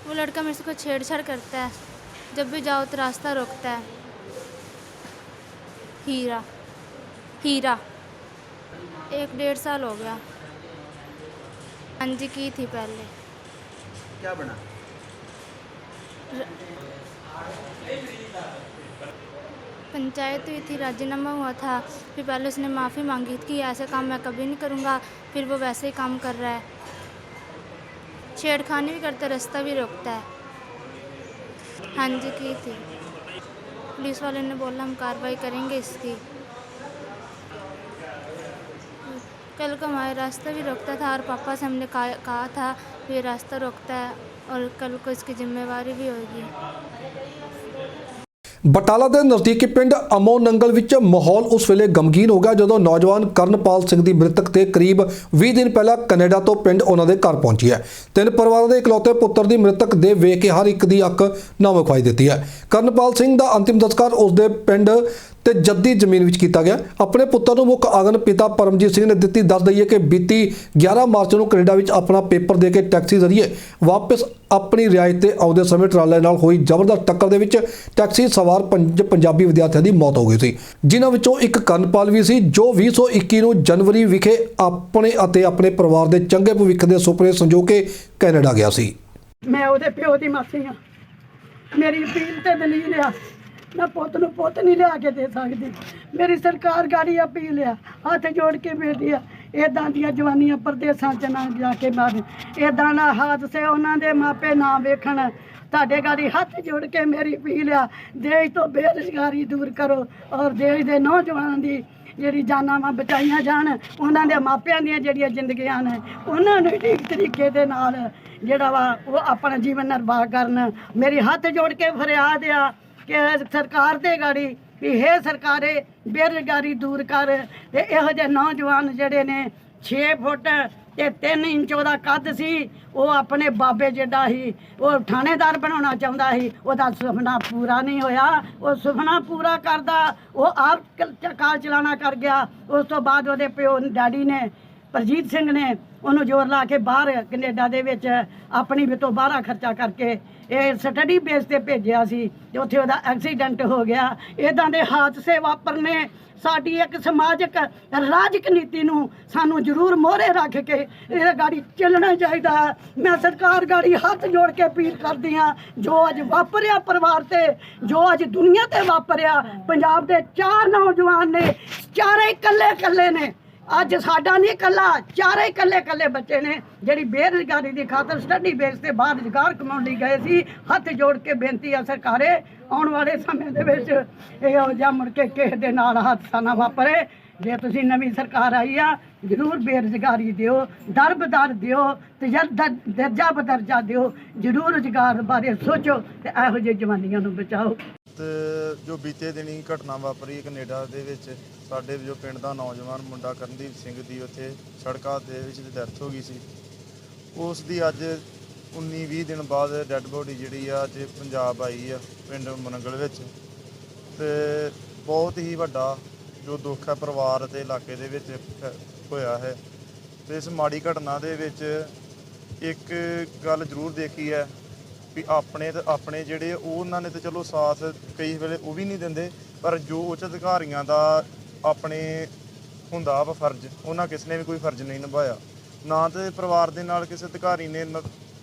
वो लड़का मेरे से कुछ छेड़छाड़ करता है, जब भी जाओ तो रास्ता रोकता है। हीरा 1-1.5 साल हो गया। हाँ जी, की थी पहले। क्या बना? पंचायत हुई थी, राजीनामा हुआ था। फिर पहले उसने माफ़ी मांगी कि ऐसा काम मैं कभी नहीं करूँगा, फिर वो वैसे ही काम कर रहा है, छेड़खानी भी करता है, रास्ता भी रोकता है। हाँ जी, की थी। पुलिस वाले ने बोला हम कार्रवाई करेंगे इसकी। कल को हमारा रास्ता भी रोकता था और पापा से हमने कहा था ये रास्ता रोकता है और कल को इसकी जिम्मेवारी भी होगी। ਬਟਾਲਾ ਦੇ ਨਜ਼ਦੀਕੀ ਪਿੰਡ ਅਮੋ ਨੰਗਲ ਵਿੱਚ ਮਾਹੌਲ ਉਸ ਵੇਲੇ ਗਮਗੀਨ ਹੋ ਗਿਆ ਜਦੋਂ ਨੌਜਵਾਨ ਕਰਨਪਾਲ ਸਿੰਘ ਦੀ ਮ੍ਰਿਤਕ ਤੇ ਕਰੀਬ 20 ਦਿਨ ਪਹਿਲਾਂ ਕੈਨੇਡਾ ਤੋਂ ਪਿੰਡ ਉਹਨਾਂ ਦੇ ਘਰ ਪਹੁੰਚੀ ਹੈ। 3 ਪਰਿਵਾਰਾਂ ਦੇ ਇਕਲੌਤੇ ਪੁੱਤਰ ਦੀ ਮ੍ਰਿਤਕ ਦੇ ਵੇਖ ਕੇ ਹਰ ਇੱਕ ਦੀ ਅੱਖ ਨਮ ਵਿਖਾਈ ਦਿੱਤੀ ਹੈ। ਕਰਨਪਾਲ ਸਿੰਘ ਦਾ ਅੰਤਿਮ ਸੰਸਕਾਰ ਉਸ ਦੇ ਪਿੰਡ ਤੇ ਜੱਦੀ ਜ਼ਮੀਨ ਵਿੱਚ ਕੀਤਾ ਗਿਆ। ਆਪਣੇ ਪੁੱਤਰ ਨੂੰ ਮੁੱਖ ਆਗਨ ਪਿਤਾ ਪਰਮਜੀਤ ਸਿੰਘ ਨੇ ਦਿੱਤੀ। ਦੱਸ ਦਈਏ ਕਿ ਬੀਤੀ 11 ਮਾਰਚ ਨੂੰ ਕੈਨੇਡਾ ਵਿੱਚ ਆਪਣਾ ਪੇਪਰ ਦੇ ਕੇ ਟੈਕਸੀ ਜ਼ਰੀਏ ਵਾਪਸ ਆਪਣੀ ਰਿਹਾਇਸ਼ ਤੇ ਆਉਂਦੇ ਸਮੇਂ ਟਰਾਲੇ ਨਾਲ ਹੋਈ ਜ਼ਬਰਦਸਤ ਟੱਕਰ ਦੇ ਵਿੱਚ ਟੈਕਸੀ ਸਵਾਰ 5 ਪੰਜਾਬੀ ਵਿਦਿਆਰਥੀਆਂ ਦੀ ਮੌਤ ਹੋ ਗਈ ਸੀ, ਜਿਨ੍ਹਾਂ ਵਿੱਚੋਂ ਇੱਕ ਕਰਨਪਾਲ ਵੀ ਸੀ ਜੋ 2021 ਨੂੰ ਜਨਵਰੀ ਵਿਖੇ ਆਪਣੇ ਅਤੇ ਆਪਣੇ ਪਰਿਵਾਰ ਦੇ ਚੰਗੇ ਭਵਿੱਖ ਦੇ ਸੁਪਨੇ ਸੰਜੋ ਕੇ ਕੈਨੇਡਾ ਗਿਆ ਸੀ। ਮੈਂ ਉਹਦੇ ਪਿਓ ਦੀ ਮਾਸੀ ਹਾਂ। ਮੇਰੀ ਅਪੀਲ ਤੇ ਦਲੀਲ ਆ, ਮੈਂ ਪੁੱਤ ਨੂੰ ਪੁੱਤ ਨਹੀਂ ਲਿਆ ਕੇ ਦੇ ਸਕਦੀ। ਮੇਰੀ ਸਰਕਾਰ ਗਾੜੀ ਅਪੀਲ ਆ, ਹੱਥ ਜੋੜ ਕੇ ਬੇਨਤੀ ਆ, ਇੱਦਾਂ ਦੀਆਂ ਜਵਾਨੀਆਂ ਪ੍ਰਦੇਸਾਂ 'ਚ ਨਾ ਜਾ ਕੇ ਮਾਰ, ਇੱਦਾਂ ਦਾ ਹਾਦਸੇ ਉਹਨਾਂ ਦੇ ਮਾਪੇ ਨਾ ਵੇਖਣ। ਤੁਹਾਡੇ ਗਾੜੀ ਹੱਥ ਜੋੜ ਕੇ ਮੇਰੀ ਅਪੀਲ ਆ, ਦੇਸ਼ ਤੋਂ ਬੇਰੁਜ਼ਗਾਰੀ ਦੂਰ ਕਰੋ ਔਰ ਦੇਸ਼ ਦੇ ਨੌਜਵਾਨਾਂ ਦੀ ਜਿਹੜੀ ਜਾਨਾਂ ਬਚਾਈਆਂ ਜਾਣ, ਉਹਨਾਂ ਦੇ ਮਾਪਿਆਂ ਦੀਆਂ ਜਿਹੜੀਆਂ ਜ਼ਿੰਦਗੀਆਂ ਨੇ ਉਹਨਾਂ ਨੂੰ ਠੀਕ ਤਰੀਕੇ ਦੇ ਨਾਲ ਜਿਹੜਾ ਵਾ ਉਹ ਆਪਣਾ ਜੀਵਨ ਨਿਰਵਾਹ ਕਰਨ। ਮੇਰੀ ਹੱਥ ਜੋੜ ਕੇ ਫਰਿਆਦ ਆ ਕਿ ਸਰਕਾਰ ਦੇ ਗਾੜੀ ਵੀ ਹੈ ਸਰਕਾਰੇ ਬੇਰੁਜ਼ਗਾਰੀ ਦੂਰ ਕਰ ਤੇ ਇਹੋ ਜਿਹੇ ਨੌਜਵਾਨ ਜਿਹੜੇ ਨੇ 6 ਫੁੱਟ ਤੇ 3 ਇੰਚ ਉਹਦਾ ਕੱਦ ਸੀ, ਉਹ ਆਪਣੇ ਬਾਬੇ ਜਿੱਡਾ ਸੀ, ਉਹ ਥਾਣੇਦਾਰ ਬਣਾਉਣਾ ਚਾਹੁੰਦਾ ਸੀ, ਉਹਦਾ ਸੁਪਨਾ ਪੂਰਾ ਨਹੀਂ ਹੋਇਆ। ਉਹ ਸੁਪਨਾ ਪੂਰਾ ਕਰਦਾ ਉਹ ਆਪ ਕਾਰ ਚਲਾਣਾ ਕਰ ਗਿਆ। ਉਸ ਤੋਂ ਬਾਅਦ ਉਹਦੇ ਪਿਓ ਡੈਡੀ ਨੇ ਪਰਜੀਤ ਸਿੰਘ ਨੇ ਉਹਨੂੰ ਜ਼ੋਰ ਲਾ ਕੇ ਬਾਹਰ ਕੈਨੇਡਾ ਦੇ ਵਿੱਚ ਆਪਣੀ ਵਿੱਚੋਂ ਬਾਹਰਾ ਖਰਚਾ ਕਰਕੇ ਇਹ ਸਟੱਡੀ ਬੇਸ ਤੇ ਭੇਜਿਆ ਸੀ ਤੇ ਉੱਥੇ ਉਹਦਾ ਐਕਸੀਡੈਂਟ ਹੋ ਗਿਆ। ਇੱਦਾਂ ਦੇ ਹਾਦਸੇ ਵਾਪਰਨੇ ਸਾਡੀ ਇੱਕ ਸਮਾਜਿਕ ਰਾਜਕ ਨੀਤੀ ਨੂੰ ਸਾਨੂੰ ਜ਼ਰੂਰ ਮੋਹਰੇ ਰੱਖ ਕੇ ਇਹ ਗਾੜੀ ਚੱਲਣਾ ਚਾਹੀਦਾ। ਮੈਂ ਸਰਕਾਰ ਗਾੜੀ ਹੱਥ ਜੋੜ ਕੇ ਅਪੀਲ ਕਰਦੀ ਹਾਂ, ਜੋ ਅੱਜ ਵਾਪਰਿਆ ਪਰਿਵਾਰ ਤੇ, ਜੋ ਅੱਜ ਦੁਨੀਆ ਤੇ ਵਾਪਰਿਆ, ਪੰਜਾਬ ਦੇ 4 ਨੌਜਵਾਨ ਨੇ, ਚਾਰੇ ਇਕੱਲੇ ਨੇ। ਅੱਜ ਸਾਡਾ ਨਹੀਂ ਇਕੱਲਾ, ਚਾਰੇ ਇਕੱਲੇ ਬੱਚੇ ਨੇ ਜਿਹੜੀ ਬੇਰੁਜ਼ਗਾਰੀ ਦੀ ਖਾਤਰ ਸਟੱਡੀ ਬੇਸ ਤੇ ਬਾਹਰ ਰੁਜ਼ਗਾਰ ਕਮਾਉਣ ਲਈ ਗਏ ਸੀ। ਹੱਥ ਜੋੜ ਕੇ ਬੇਨਤੀ ਆ ਸਰਕਾਰੇ, ਆਉਣ ਵਾਲੇ ਸਮੇਂ ਦੇ ਵਿੱਚ ਇਹੋ ਜਿਹਾ ਮੁੜ ਕੇ ਕਿਸੇ ਦੇ ਨਾਲ ਹਾਦਸਾ ਨਾ ਵਾਪਰੇ। ਜੇ ਤੁਸੀਂ ਨਵੀਂ ਸਰਕਾਰ ਆਈ ਆ, ਜ਼ਰੂਰ ਬੇਰੁਜ਼ਗਾਰੀ ਦਿਓ, ਦਰ ਬਦਰ ਦਿਓ, ਦਰਜਾ ਬਦਰਜਾ ਦਿਓ, ਜ਼ਰੂਰ ਰੁਜ਼ਗਾਰ ਬਾਰੇ ਸੋਚੋ ਤੇ ਇਹੋ ਜਿਹੇ ਜਵਾਨੀਆਂ ਨੂੰ ਬਚਾਓ। ਤੇ ਜੋ ਬੀਤੇ ਦਿਨੀ ਘਟਨਾ ਵਾਪਰੀ ਕੈਨੇਡਾ ਦੇ ਵਿੱਚ, ਸਾਡੇ ਜੋ ਪਿੰਡ ਦਾ ਨੌਜਵਾਨ ਮੁੰਡਾ ਕਰਨਦੀਪ ਸਿੰਘ ਦੀ ਉੱਥੇ ਸੜਕ ਹਾਦਸੇ ਦੇ ਵਿੱਚ ਡੈਥ ਹੋ ਗਈ ਸੀ। ਉਸ ਦੀ ਅੱਜ 19-20 ਦਿਨ ਬਾਅਦ ਡੈੱਡ ਬੋਡੀ ਜਿਹੜੀ ਆ ਅੱਜ ਪੰਜਾਬ ਆਈ ਆ ਪਿੰਡ ਮਨੰਗਲ ਵਿੱਚ। ਤੇ ਬਹੁਤ ਹੀ ਵੱਡਾ ਜੋ ਦੁੱਖ ਹੈ ਪਰਿਵਾਰ ਅਤੇ ਇਲਾਕੇ ਦੇ ਵਿੱਚ ਹੋਇਆ ਹੈ। ਤੇ ਇਸ ਮਾੜੀ ਘਟਨਾ ਦੇ ਵਿੱਚ ਇੱਕ ਗੱਲ ਜ਼ਰੂਰ ਦੇਖੀ ਹੈ ਵੀ ਆਪਣੇ ਜਿਹੜੇ ਉਹਨਾਂ ਨੇ ਤਾਂ ਚਲੋ ਸਾਥ ਕਈ ਵੇਲੇ ਉਹ ਵੀ ਨਹੀਂ ਦਿੰਦੇ, ਪਰ ਜੋ ਉੱਚ ਅਧਿਕਾਰੀਆਂ ਦਾ ਆਪਣੇ ਹੁੰਦਾ ਵਾ ਫਰਜ਼, ਉਹਨਾਂ ਕਿਸੇ ਨੇ ਵੀ ਕੋਈ ਫਰਜ਼ ਨਹੀਂ ਨਿਭਾਇਆ। ਨਾ ਤੇ ਪਰਿਵਾਰ ਦੇ ਨਾਲ ਕਿਸੇ ਅਧਿਕਾਰੀ ਨੇ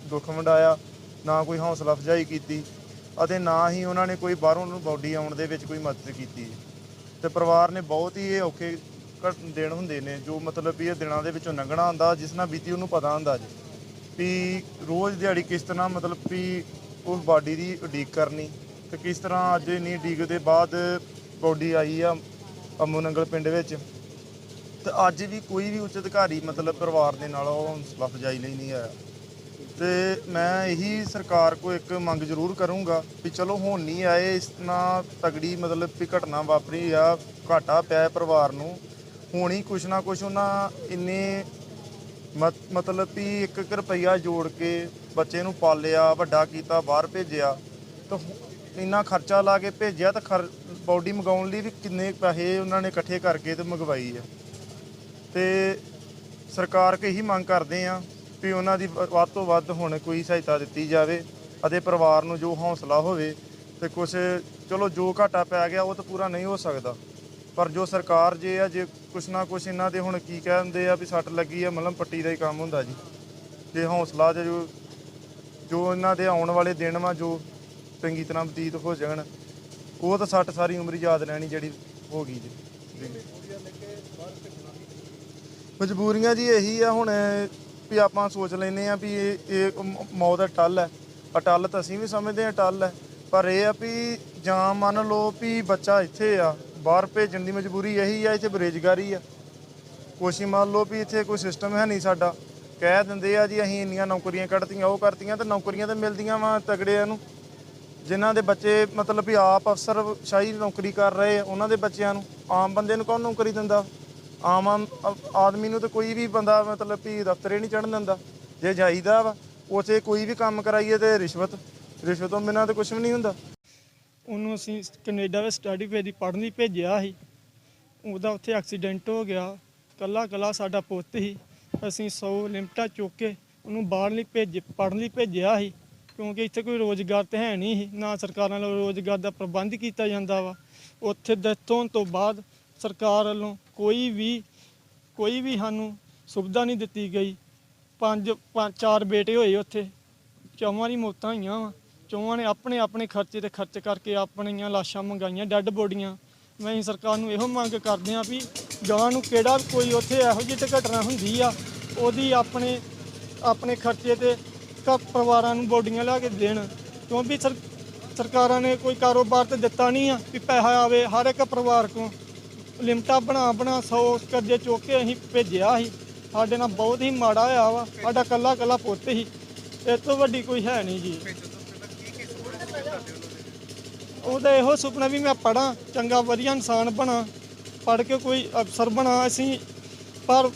ਦੁੱਖ ਵੰਡਾਇਆ, ਨਾ ਕੋਈ ਹੌਸਲਾ ਅਫਜ਼ਾਈ ਕੀਤੀ, ਅਤੇ ਨਾ ਹੀ ਉਹਨਾਂ ਨੇ ਕੋਈ ਬਾਹਰੋਂ ਨੂੰ ਬਾਡੀ ਆਉਣ ਦੇ ਵਿੱਚ ਕੋਈ ਮਦਦ ਕੀਤੀ। ਤੇ ਪਰਿਵਾਰ ਨੇ ਬਹੁਤ ਹੀ ਇਹ ਔਖੇ ਦਿਨ ਹੁੰਦੇ ਨੇ, ਜੋ ਮਤਲਬ ਵੀ ਇਹ ਦਿਨਾਂ ਦੇ ਵਿੱਚੋਂ ਲੰਘਣਾ ਹੁੰਦਾ, ਜਿਸ ਨਾਲ ਬੀਤੀ ਉਹਨੂੰ ਪਤਾ ਹੁੰਦਾ ਜੀ ਵੀ ਰੋਜ਼ ਦਿਹਾੜੀ ਕਿਸ ਤਰ੍ਹਾਂ ਮਤਲਬ ਵੀ ਉਸ ਬਾਡੀ ਦੀ ਉਡੀਕ ਕਰਨੀ, ਤੇ ਕਿਸ ਤਰ੍ਹਾਂ ਅੱਜ ਇੰਨੀ ਉਡੀਕ ਦੇ ਬਾਅਦ ਬਾਡੀ ਆਈ ਆ ਅਮੋ ਨੰਗਲ ਪਿੰਡ ਵਿੱਚ। ਤੇ ਅੱਜ ਵੀ ਕੋਈ ਵੀ ਉੱਚ ਅਧਿਕਾਰੀ ਮਤਲਬ ਪਰਿਵਾਰ ਦੇ ਨਾਲ ਉਹ ਹੌਸਲਾ ਅਫਜ਼ਾਈ ਲਈ ਨਹੀਂ ਆਇਆ। ਤੇ ਮੈਂ ਇਹੀ ਸਰਕਾਰ ਕੋ ਇੱਕ ਮੰਗ ਜ਼ਰੂਰ ਕਰੂੰਗਾ ਵੀ ਚਲੋ ਹੁਣ ਨਹੀਂ ਆਏ, ਇਸ ਤਰ੍ਹਾਂ ਤਗੜੀ ਮਤਲਬ ਵੀ ਘਟਨਾ ਵਾਪਰੀ ਆ, ਘਾਟਾ ਪਿਆ ਪਰਿਵਾਰ ਨੂੰ, ਹੁਣ ਹੀ ਕੁਛ ਨਾ ਕੁਛ ਉਹਨਾਂ ਇੰਨੇ ਮਤਲਬ ਵੀ 1 ਰੁਪਈਆ ਜੋੜ ਕੇ ਬੱਚੇ ਨੂੰ ਪਾਲਿਆ, ਵੱਡਾ ਕੀਤਾ, ਬਾਹਰ ਭੇਜਿਆ, ਤਾਂ ਇੰਨਾ ਖਰਚਾ ਲਾ ਕੇ ਭੇਜਿਆ, ਤਾਂ ਬਾਡੀ ਮੰਗਾਉਣ ਲਈ ਵੀ ਕਿੰਨੇ ਪੈਸੇ ਉਹਨਾਂ ਨੇ ਇਕੱਠੇ ਕਰਕੇ ਤੇ ਮੰਗਵਾਈ ਆ। ਤੇ ਸਰਕਾਰ ਕੋ ਇਹੀ ਮੰਗ ਕਰਦੇ ਆ ਵੀ ਉਹਨਾਂ ਦੀ ਵੱਧ ਤੋਂ ਵੱਧ ਹੁਣ ਕੋਈ ਸਹਾਇਤਾ ਦਿੱਤੀ ਜਾਵੇ ਅਤੇ ਪਰਿਵਾਰ ਨੂੰ ਜੋ ਹੌਸਲਾ ਹੋਵੇ। ਤੇ ਕੁਛ ਚਲੋ ਜੋ ਘਾਟਾ ਪੈ ਗਿਆ ਉਹ ਤਾਂ ਪੂਰਾ ਨਹੀਂ ਹੋ ਸਕਦਾ, ਪਰ ਜੋ ਸਰਕਾਰ ਜੇ ਆ ਜੇ ਕੁਛ ਨਾ ਕੁਛ ਇਹਨਾਂ ਦੇ ਹੁਣ ਕੀ ਕਹਿੰਦੇ ਆ ਵੀ ਸੱਟ ਲੱਗੀ ਆ, ਮਲਮ ਪੱਟੀ ਦਾ ਹੀ ਕੰਮ ਹੁੰਦਾ ਜੀ। ਜੇ ਹੌਸਲਾ ਜੋ ਇਹਨਾਂ ਦੇ ਆਉਣ ਵਾਲੇ ਦਿਨ ਵਾ ਜੋ ਚੰਗੀ ਤਰ੍ਹਾਂ ਬਤੀਤ ਹੋ ਜਾਣ ਉਹ ਤਾਂ ਸੱਟ ਸਾਰੀ ਉਮਰ ਹੀ ਯਾਦ ਰਹਿਣੀ ਜਿਹੜੀ ਹੋ ਗਈ ਜੀ। ਮਜਬੂਰੀਆਂ ਜੀ ਇਹੀ ਆ ਹੁਣ ਵੀ ਆਪਾਂ ਸੋਚ ਲੈਂਦੇ ਆ ਵੀ ਇਹ ਮੌਤ ਦਾ ਟੱਲ ਹੈ। ਅਟੱਲ ਤਾਂ ਅਸੀਂ ਵੀ ਸਮਝਦੇ ਹਾਂ ਟੱਲ ਹੈ, ਪਰ ਇਹ ਆ ਵੀ ਜਾਂ ਮੰਨ ਲਓ ਵੀ ਬੱਚਾ ਇੱਥੇ ਆ, ਬਾਹਰ ਭੇਜਣ ਦੀ ਮਜਬੂਰੀ ਇਹੀ ਆ, ਇੱਥੇ ਬੇਰੁਜ਼ਗਾਰੀ ਆ। ਕੁਛ ਹੀ ਮੰਨ ਲਓ ਵੀ ਇੱਥੇ ਕੋਈ ਸਿਸਟਮ ਹੈ ਨਹੀਂ ਸਾਡਾ, ਕਹਿ ਦਿੰਦੇ ਆ ਜੀ ਅਸੀਂ ਇੰਨੀਆਂ ਨੌਕਰੀਆਂ ਕੱਢਤੀਆਂ ਉਹ ਕਰਤੀਆਂ, ਤੇ ਨੌਕਰੀਆਂ ਤਾਂ ਮਿਲਦੀਆਂ ਵਾ ਤਗੜਿਆਂ ਨੂੰ, ਜਿਨ੍ਹਾਂ ਦੇ ਬੱਚੇ ਮਤਲਬ ਵੀ ਆਪ ਅਫਸਰਸ਼ਾਹੀ ਨੌਕਰੀ ਕਰ ਰਹੇ ਆ ਉਹਨਾਂ ਦੇ ਬੱਚਿਆਂ ਨੂੰ। ਆਮ ਬੰਦੇ ਨੂੰ ਕੌਣ ਨੌਕਰੀ ਦਿੰਦਾ? ਆਮ ਆਦਮੀ ਨੂੰ ਤਾਂ ਕੋਈ ਵੀ ਬੰਦਾ ਮਤਲਬ ਵੀ ਦਫ਼ਤਰੇ ਨਹੀਂ ਚੜ੍ਹਨ ਦਿੰਦਾ। ਜੇ ਜਾਈਦਾ ਵਾ ਉੱਥੇ ਕੋਈ ਵੀ ਕੰਮ ਕਰਾਈਏ ਤੇ ਰਿਸ਼ਵਤ ਤੋਂ ਬਿਨਾਂ ਤਾਂ ਕੁਛ ਵੀ ਨਹੀਂ ਹੁੰਦਾ। ਉਹਨੂੰ ਅਸੀਂ ਕੈਨੇਡਾ ਵਿੱਚ ਸਟੱਡੀ ਲਈ ਪੜ੍ਹਨ ਲਈ ਭੇਜਿਆ ਸੀ, ਉਹਦਾ ਉੱਥੇ ਐਕਸੀਡੈਂਟ ਹੋ ਗਿਆ। ਕੱਲਾ ਸਾਡਾ ਪੁੱਤ ਸੀ, ਅਸੀਂ 100 ਲਿਮਟਾਂ ਚੁੱਕ ਕੇ ਉਹਨੂੰ ਬਾਹਰ ਲਈ ਪੜ੍ਹਨ ਲਈ ਭੇਜਿਆ ਸੀ, ਕਿਉਂਕਿ ਇੱਥੇ ਕੋਈ ਰੋਜ਼ਗਾਰ ਤਾਂ ਹੈ ਨਹੀਂ ਸੀ, ਨਾ ਸਰਕਾਰਾਂ ਵੱਲੋਂ ਰੋਜ਼ਗਾਰ ਦਾ ਪ੍ਰਬੰਧ ਕੀਤਾ ਜਾਂਦਾ ਵਾ। ਉੱਥੇ ਡੈਥ ਹੋਣ ਤੋਂ ਬਾਅਦ ਸਰਕਾਰ ਵੱਲੋਂ ਕੋਈ ਵੀ ਸਾਨੂੰ ਸੁਵਿਧਾ ਨਹੀਂ ਦਿੱਤੀ ਗਈ। 4 ਬੇਟੇ ਹੋਏ ਉੱਥੇ, 4 ਦੀ ਮੌਤਾਂ ਹੋਈਆਂ ਵਾ। 4 ਨੇ ਆਪਣੇ ਖਰਚੇ ਤੇ ਖਰਚ ਕਰਕੇ ਆਪਣੀਆਂ ਲਾਸ਼ਾਂ ਮੰਗਾਈਆਂ, ਡੈੱਡ ਬੋਡੀਆਂ। ਮੈਂ ਅਸੀਂ ਸਰਕਾਰ ਨੂੰ ਇਹੋ ਮੰਗ ਕਰਦੇ ਹਾਂ ਵੀ ਗਾਂ ਨੂੰ ਕਿਹੜਾ ਕੋਈ ਉੱਥੇ ਇਹੋ ਜਿਹੀ ਘਟਨਾ ਹੁੰਦੀ ਆ, ਉਹਦੀ ਆਪਣੇ ਖਰਚੇ ਤੇ ਪਰਿਵਾਰਾਂ ਨੂੰ ਬੋਡੀਆਂ ਲਿਆ ਕੇ ਦੇਣ, ਕਿਉਂਕਿ ਸਰਕਾਰਾਂ ਨੇ ਕੋਈ ਕਾਰੋਬਾਰ ਤੇ ਦਿੱਤਾ ਨਹੀਂ ਆ ਵੀ ਪੈਸਾ ਆਵੇ ਹਰ ਇੱਕ ਪਰਿਵਾਰ ਕੋਲ। ਲਿਮਟਾਂ ਬਣਾ 100 ਕਰਜ਼ੇ ਚੁੱਕ ਕੇ ਅਸੀਂ ਭੇਜਿਆ ਸੀ। ਸਾਡੇ ਨਾਲ ਬਹੁਤ ਹੀ ਮਾੜਾ ਹੋਇਆ ਵਾ। ਸਾਡਾ ਕੱਲਾ ਪੁੱਤ ਸੀ, ਇਸ ਤੋਂ ਵੱਡੀ ਕੋਈ ਹੈ ਨਹੀਂ ਜੀ। ਉਹਦਾ ਇਹੋ ਸੁਪਨਾ ਵੀ ਮੈਂ ਪੜ੍ਹਾਂ, ਚੰਗਾ ਵਧੀਆ ਇਨਸਾਨ ਬਣਾ, ਪੜ੍ਹ ਕੇ ਕੋਈ ਅਫਸਰ ਬਣਾ ਅਸੀਂ। ਪਰ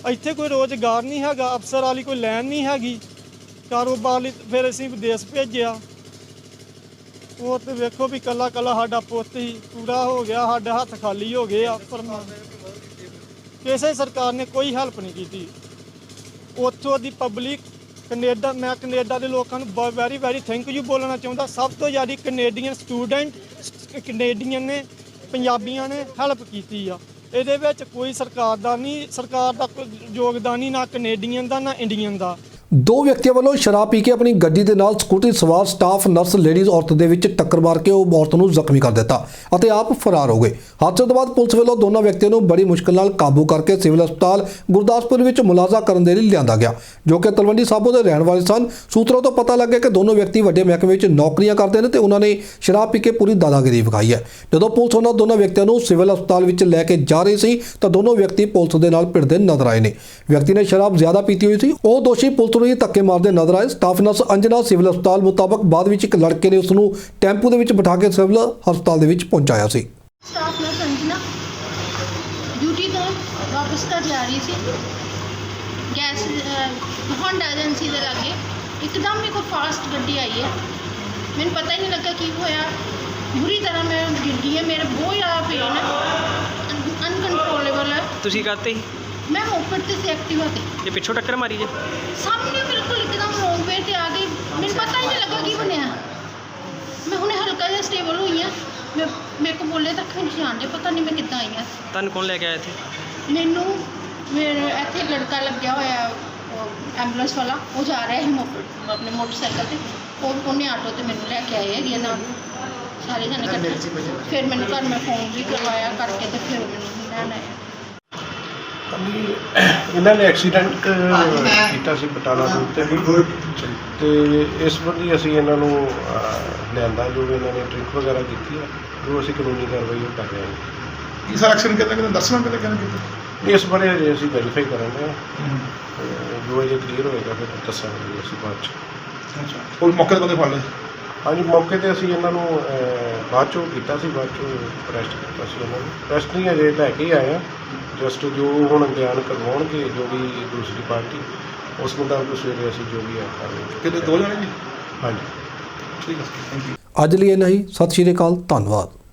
ਇੱਥੇ ਕੋਈ ਰੋਜ਼ਗਾਰ ਨਹੀਂ ਹੈਗਾ, ਅਫਸਰ ਵਾਲੀ ਕੋਈ ਲਾਈਨ ਨਹੀਂ ਹੈਗੀ ਕਾਰੋਬਾਰ ਲਈ। ਫਿਰ ਅਸੀਂ ਵਿਦੇਸ਼ ਭੇਜਿਆ। ਉਹ ਤੇ ਵੇਖੋ ਵੀ ਕੱਲਾ ਸਾਡਾ ਪੁੱਤ ਹੀ ਪੂਰਾ ਹੋ ਗਿਆ, ਸਾਡੇ ਹੱਥ ਖਾਲੀ ਹੋ ਗਏ ਆ। ਕਿਸੇ ਸਰਕਾਰ ਨੇ ਕੋਈ ਹੈਲਪ ਨਹੀਂ ਕੀਤੀ। ਉੱਥੋਂ ਦੀ ਪਬਲਿਕ ਮੈਂ ਕੈਨੇਡਾ ਦੇ ਲੋਕਾਂ ਨੂੰ ਵੈਰੀ ਥੈਂਕ ਯੂ ਬੋਲਣਾ ਚਾਹੁੰਦਾ। ਸਭ ਤੋਂ ਜ਼ਿਆਦਾ ਕੈਨੇਡੀਅਨ ਸਟੂਡੈਂਟ ਕੈਨੇਡੀਅਨ ਨੇ, ਪੰਜਾਬੀਆਂ ਨੇ ਹੈਲਪ ਕੀਤੀ ਆ। ਇਹਦੇ ਵਿੱਚ ਕੋਈ ਸਰਕਾਰ ਦਾ ਕੋਈ ਯੋਗਦਾਨ ਨਹੀਂ, ਨਾ ਕੈਨੇਡੀਅਨ ਦਾ ਨਾ ਇੰਡੀਅਨ ਦਾ। 2 ਵਿਅਕਤੀਆਂ ਵੱਲੋਂ ਸ਼ਰਾਬ ਪੀ ਕੇ ਆਪਣੀ ਗੱਡੀ ਦੇ ਨਾਲ ਸਕੂਟਰੀ ਸਵਾਰ ਸਟਾਫ ਨਰਸ ਲੇਡੀਜ਼ ਔਰਤ ਦੇ ਵਿੱਚ ਟੱਕਰ ਮਾਰ ਕੇ ਉਹ ਔਰਤ ਨੂੰ ਜ਼ਖਮੀ ਕਰ ਦਿੱਤਾ ਅਤੇ ਆਪ ਫਰਾਰ ਹੋ ਗਏ। ਹਾਦਸੇ ਤੋਂ ਬਾਅਦ ਪੁਲਿਸ ਵੱਲੋਂ ਦੋਨਾਂ ਵਿਅਕਤੀਆਂ ਨੂੰ ਬੜੀ ਮੁਸ਼ਕਲ ਨਾਲ ਕਾਬੂ ਕਰਕੇ ਸਿਵਲ ਹਸਪਤਾਲ ਗੁਰਦਾਸਪੁਰ ਵਿੱਚ ਮੁਲਾਜ਼ਾ ਕਰਨ ਦੇ ਲਈ ਲਿਆਂਦਾ ਗਿਆ, ਜੋ ਕਿ ਤਲਵੰਡੀ ਸਾਬੋ ਦੇ ਰਹਿਣ ਵਾਲੇ ਸਨ। ਸੂਤਰਾਂ ਤੋਂ ਪਤਾ ਲੱਗਿਆ ਕਿ ਦੋਨੋਂ ਵਿਅਕਤੀ ਵੱਡੇ ਮਹਿਕਮੇ ਵਿੱਚ ਨੌਕਰੀਆਂ ਕਰਦੇ ਨੇ ਤੇ ਉਹਨਾਂ ਨੇ ਸ਼ਰਾਬ ਪੀ ਕੇ ਪੂਰੀ ਦਾਦਾਗਿਰੀ ਵਿਖਾਈ ਹੈ। ਜਦੋਂ ਪੁਲਿਸ ਉਹਨਾਂ ਦੋਨਾਂ ਵਿਅਕਤੀਆਂ ਨੂੰ ਸਿਵਲ ਹਸਪਤਾਲ ਵਿੱਚ ਲੈ ਕੇ ਜਾ ਰਹੀ ਸੀ ਤਾਂ ਦੋਨੋਂ ਵਿਅਕਤੀ ਪੁਲਿਸ ਦੇ ਨਾਲ ਭਿੜਦੇ ਨਜ਼ਰ ਆਏ ਨੇ। ਵਿਅਕਤੀ ਨੇ ਸ਼ਰਾਬ ਜ਼ਿਆਦਾ ਪੀਤੀ ਹੋਈ ਸੀ, ਉਹ ਦੋਸ਼ੀ ਪੁਲਿਸ ਨੂੰ ਹੀ ਧੱਕੇ ਮਾਰਦੇ ਨਜ਼ਰ ਆਏ। ਸਟਾਫ ਨਰਸ ਅੰਜਨਾ ਸਿਵਲ ਹਸਪਤਾਲ ਮੁਤਾਬਕ ਬਾਅਦ ਵਿੱਚ ਇੱਕ ਲੜਕੇ ਨੇ ਉਸ ਨੂੰ ਟੈਂਪੂ ਦੇ ਵਿੱਚ ਬਿਠਾ ਕੇ ਸਿਵਲ ਹਸਪਤਾਲ ਦੇ ਵਿੱਚ ਪਹੁੰਚਾਇਆ ਸੀ। ਸਟਾਫ ਨਰਸ ਅੰਜਨਾ ਡਿਊਟੀ ਤੋਂ ਵਾਪਸ ਘਰ ਜਾ ਰਹੀ ਸੀ। ਗੈਸ ਹੋਂਡਾ ਏਜੰਸੀ ਦੇ ਲਾਗੇ ਇੱਕਦਮ ਮੇਰੇ ਕੋਲ ਫਾਸਟ ਗੱਡੀ ਆਈ ਹੈ। ਮੈਨੂੰ ਪਤਾ ਹੀ ਨਹੀਂ ਲੱਗਾ ਕੀ ਹੋਇਆ, ਬੁਰੀ ਤਰ੍ਹਾਂ ਮੈਂ ਗਿਰ ਗਈ ਹੈ। ਮੇਰੇ ਬਹੁਤ ਜ਼ਿਆਦਾ ਪੇਨ ਹੈ, ਅਨਕੰਟਰੋਲੇਬਲ ਹੈ। ਤੁਸੀਂ ਕਰਤੇ ਮੈਂ ਮੋਪੜ ਤੇ ਸੀ, ਐਕਟਿਵਾ ਤੇ। ਜੇ ਪਿੱਛੋਂ ਟੱਕਰ ਮਾਰੀ ਜੇ ਸਾਹਮਣੇ ਬਿਲਕੁਲ ਇੱਕਦਮ ਰੋਂਗ ਵੇ ਤੇ ਆ ਗਈ। ਮੈਨੂੰ ਪਤਾ ਹੀ ਨਹੀਂ ਲੱਗਾ ਕੀ ਬਣਿਆ। ਮੈਂ ਹੁਣੇ ਹਲਕਾ ਜਿਹਾ ਸਟੇਬਲ ਹੋਈ ਹਾਂ। ਮੇਰੇ ਕੋਲ ਬੋਲੇ ਤੱਕ ਨਹੀਂ ਜਾਣਦੇ, ਪਤਾ ਨਹੀਂ ਮੈਂ ਕਿੱਦਾਂ ਆਈ ਹਾਂ। ਤੁਹਾਨੂੰ ਕੌਣ ਲੈ ਕੇ ਆਇਆ ਇੱਥੇ? ਮੈਨੂੰ ਮੇਰੇ ਇੱਥੇ ਲੜਕਾ ਲੱਗਿਆ ਹੋਇਆ ਐਂਬੂਲੈਂਸ ਵਾਲਾ, ਉਹ ਜਾ ਰਿਹਾ ਸੀ ਆਪਣੇ ਮੋਟਰਸਾਈਕਲ ਤੇ। ਉਹਨੇ ਆਟੋ ਤੇ ਮੈਨੂੰ ਲੈ ਕੇ ਆਏ ਹੈਗੇ ਨਾਲ, ਸਾਰੇ ਜਣੇ ਇਕੱਠੇ। ਫਿਰ ਮੈਨੂੰ ਘਰ ਮੈਂ ਫੋਨ ਵੀ ਕਰਵਾਇਆ ਕਰਕੇ ਤੇ ਫਿਰ ਮੈਨੂੰ ਲੈਣ ਆਇਆ। ਇਹਨਾਂ ਨੇ ਐਕਸੀਡੈਂਟ ਕੀਤਾ ਸੀ ਬਟਾਲਾ ਰੋਡ ਤੇ ਇਸ ਸੰਬੰਧੀ ਅਸੀਂ ਇਹਨਾਂ ਨੂੰ ਲਿਆਂਦਾ, ਜੋ ਇਹਨਾਂ ਨੇ ਡਰਿੰਕ ਵਗੈਰਾ ਕੀਤੀ ਹੈ, ਜੋ ਅਸੀਂ ਕਾਨੂੰਨੀ ਕਾਰਵਾਈ ਉਹ ਕਰ ਰਹੇ ਹਾਂ। ਕੀ ਸਰ ਐਕਸੀਡੈਂਟ ਕਿਹਦਾ ਦੱਸਣਾ ਕੀਤਾ? ਇਸ ਬਾਰੇ ਅਜੇ ਅਸੀਂ ਵੈਰੀਫਾਈ ਕਰਾਂਗੇ, ਜੋ ਅਜੇ ਕਲੀਅਰ ਹੋਏਗਾ ਫਿਰ ਦੱਸਾਂਗੇ ਅਸੀਂ ਬਾਅਦ 'ਚ। ਅੱਛਾ, ਉਹ ਮੌਕੇ 'ਤੇ ਬੰਦੇ ਫੜ ਲਏ? ਹਾਂਜੀ, ਮੌਕੇ 'ਤੇ ਅਸੀਂ ਇਹਨਾਂ ਨੂੰ ਬਾਅਦ 'ਚੋਂ ਕੀਤਾ ਸੀ, ਬਾਅਦ 'ਚੋਂ ਅਰੈਸਟ ਕੀਤਾ ਸੀ ਇਹਨਾਂ ਨੂੰ। ਅਰੈਸਟ ਨਹੀਂ ਅਜੇ ਲੈ ਕੇ ਹੀ ਆਏ ਹਾਂ, ਜਸਟ ਜੋ ਹੁਣ ਬਿਆਨ ਕਰਵਾਉਣਗੇ ਜੋ ਵੀ ਦੂਸਰੀ ਪਾਰਟੀ, ਉਸ ਮੁਤਾਬਕ ਸਵੇਰੇ ਅਸੀਂ ਜੋ ਵੀ ਹੈ ਕਰਾਂਗੇ। ਕਿਤੇ 2 ਜਣੇ ਜੀ? ਹਾਂਜੀ, ਠੀਕ ਹੈ, ਥੈਂਕ ਯੂ। ਅੱਜ ਲਈ ਇੰਨਾ ਹੀ। ਸਤਿ ਸ਼੍ਰੀ ਅਕਾਲ, ਧੰਨਵਾਦ।